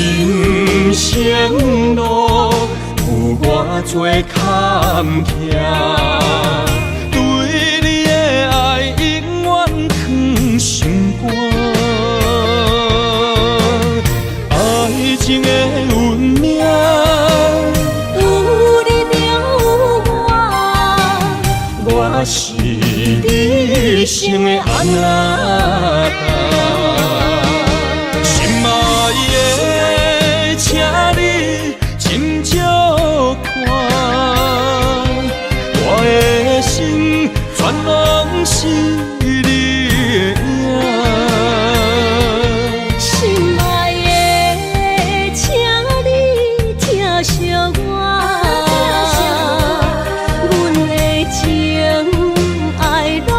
人生路有偌多坎坷，对你的爱永远藏心肝。爱情的运命，有你就有我，我是你生的安那心爱的，请你斟酌看，我的心全拢是你的影。心爱的，请你疼惜我，阮的情爱拢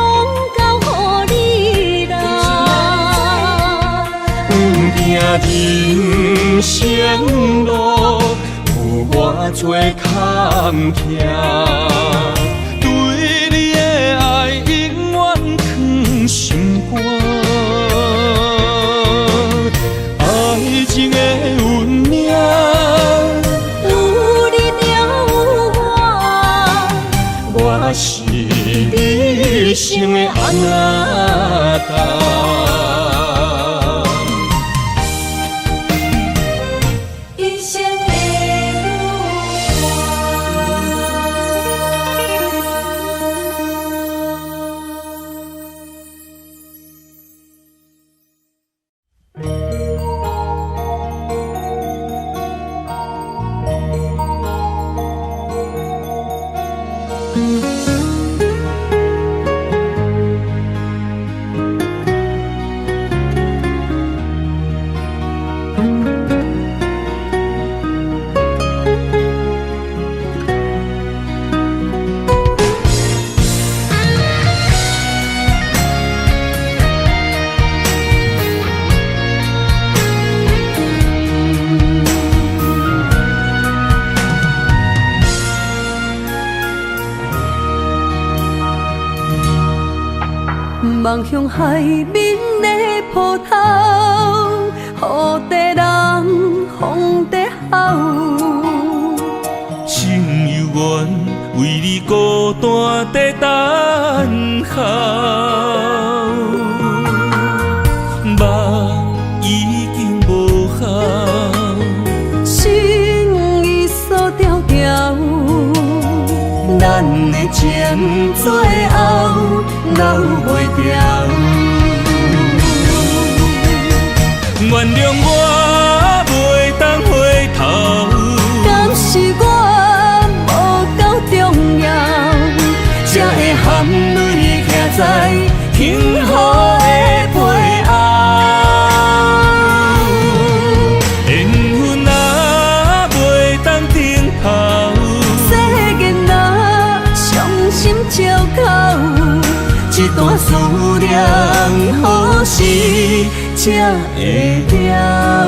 交予你啦。人生路有偌多坎坷，对你的爱永远藏心肝。爱情的运命，有你就有我，我是你生的安那一生的望向海面的波涛，雨地人，风地好。心犹原为你孤单在等候，梦已经无效，心已锁条条，咱的情最后留袂掉。原谅我袂当回头，敢是我无够重要，才会含泪徛在幸福的背后。缘分若袂当停靠，世间若伤心借口，一段思念何时才会了？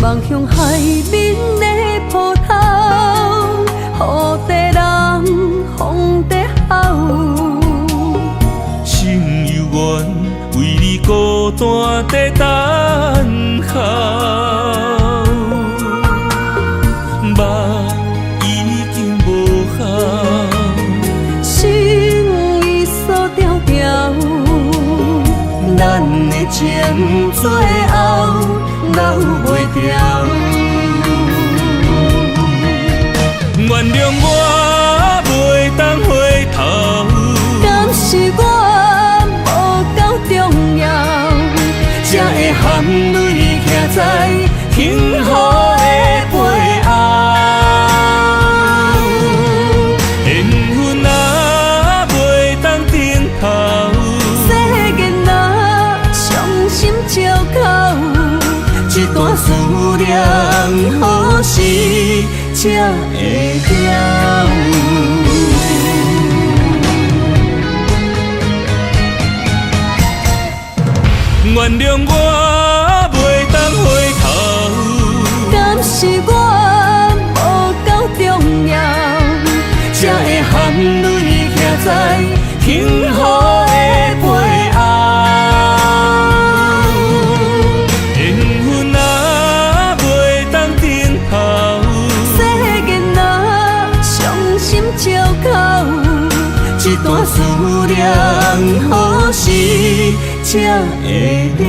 望向海面的波涛，雨地人，风地好。心犹原为你孤单在等候，梦已经无效，心已锁条条，咱的情最后留袂掉。原谅我袂当回头，敢是我无够重要，才会含泪徛在幸福的背后。缘分若袂当停靠，世间若伤心借口，一段思念何时才会了？原谅我袂当回头。敢是我无够重要，才会含泪徛在幸福的背后？缘分啊，袂当等候。世间啊，伤心借口，一段思念，何时才会了？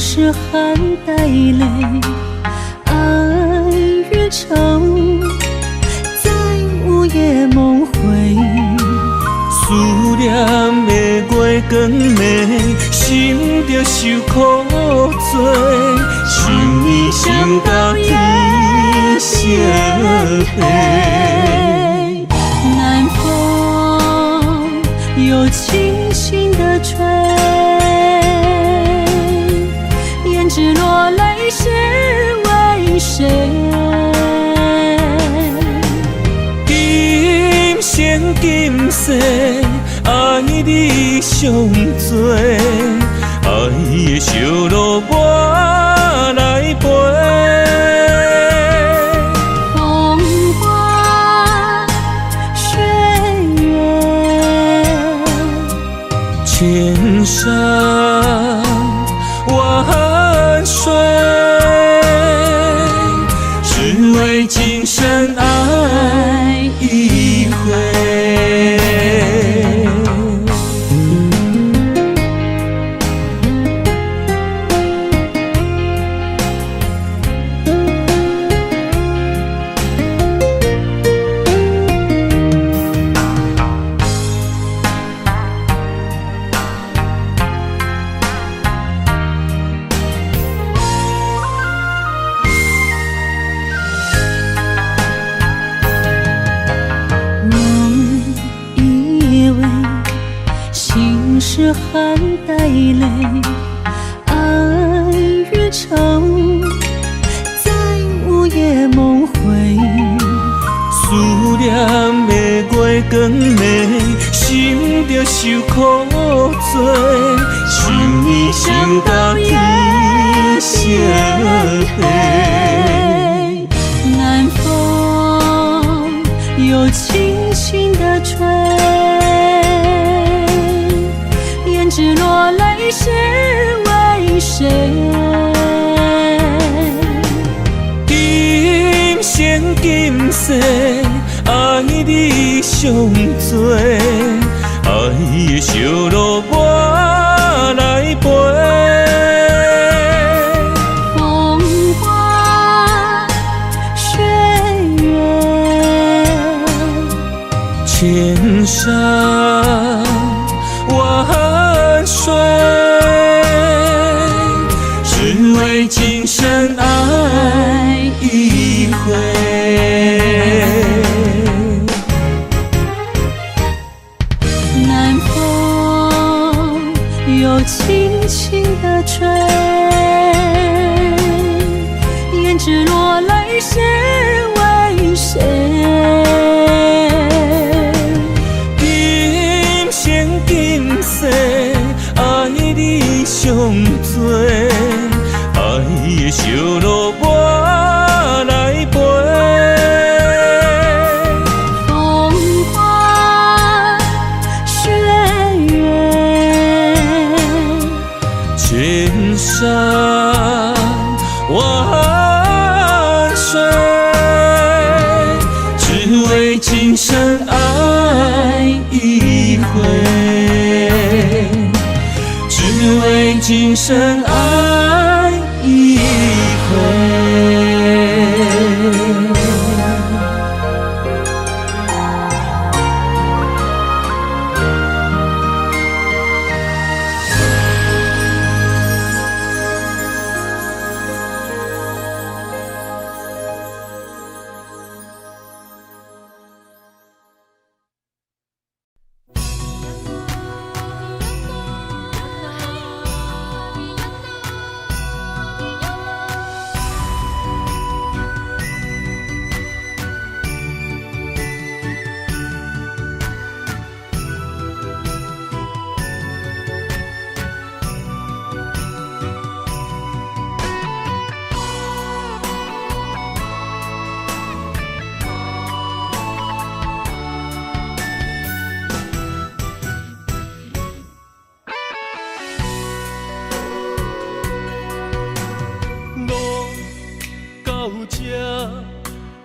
是含带泪，爱与愁在午夜梦回。思念的月光暝，心着受苦做，想你想到天色黑。南风又轻轻地吹，胭脂落泪是为谁？今生今世，爱你上多，爱的烧路我来陪。风花雪月，千山万水，只为今生爱一回。是含带泪，爱与愁在午夜梦回。思念的月光暝，心着受苦做，想你想到天色黑。南风又轻轻地吹，胭脂落泪是为谁？今生今世，爱你上多，爱的烧路我来陪。风花雪月，千山万水，只为今生爱一回。南风又轻轻地吹，胭脂落泪是为谁？今生今世，爱你上多，爱的烧路我来陪。风花雪月，千山万水。今生爱一回。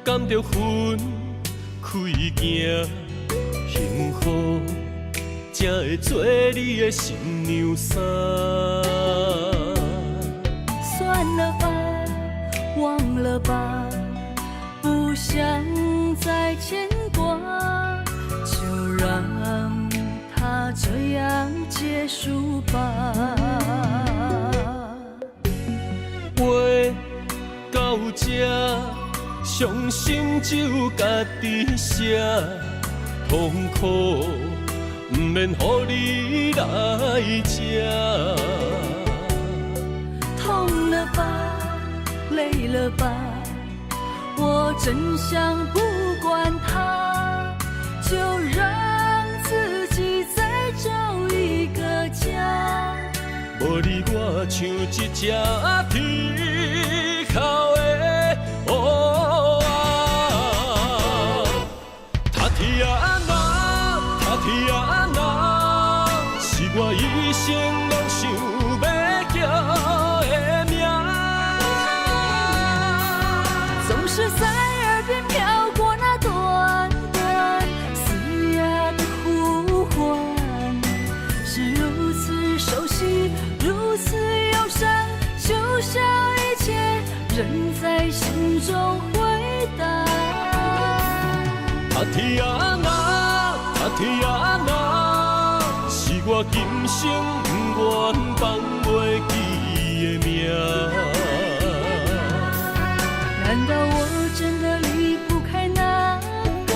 甘着云开行，幸福才会做你的新娘衫。算了吧，忘了吧，不想再牵挂，就让它这样结束吧。话到这，伤心只有家己写，痛苦不免乎你来吃。痛了吧，累了吧，我真想不管它，就让自己再找一个家。无你我像一只皮口的乌鸦，他天啊那，他天啊那，是我一生拢想要叫的名。总是在耳边飘过那短短嘶哑的呼唤，是如此熟悉，如此忧伤，就像一切仍在心中回荡。他天啊那，他天啊那，是我今生不愿放袂记的名。难道我真的离不开那个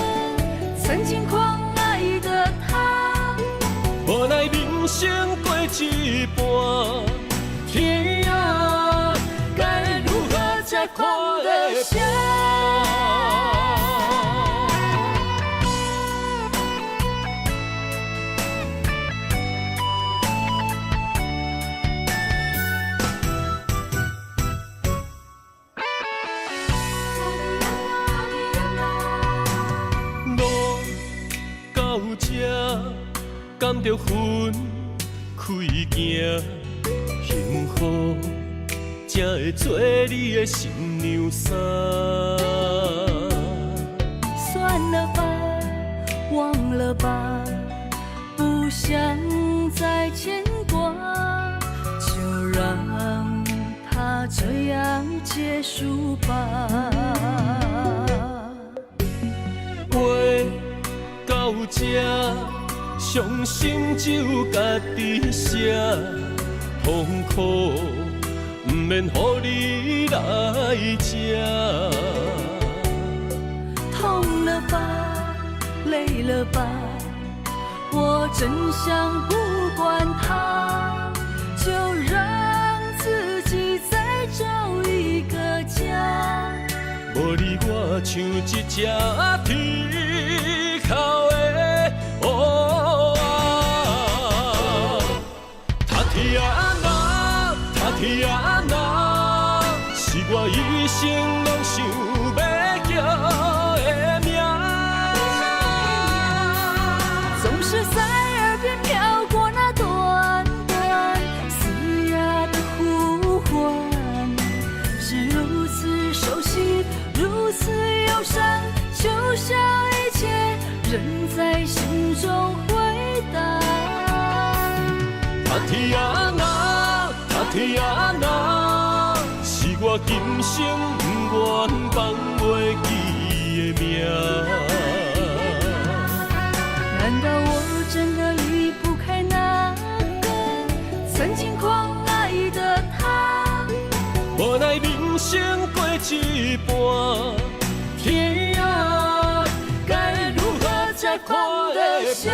曾经狂爱的他？无奈人生过一半，天啊，该如何才看得下？甘着云开行，幸福才会做你的新娘衫。算了吧，忘了吧，不想再牵挂，就让它这样结束吧。话到这，伤心只有家己写，痛苦不免乎你来吃。痛了吧，累了吧，我真想不管它，就让自己再找一个家。无你我像一只皮口的乌鸦，他天啊那，他天啊那，是我一生拢想要叫的名。总是在耳边飘过那短短嘶哑的呼唤，是如此熟悉，如此忧伤，就像一切仍在心中回荡。他天啊那，他天哪，是我今生不愿放袂记的命。难道我真的离不开那个曾经狂爱的他？无奈人生过一半，天啊，该如何才看得下？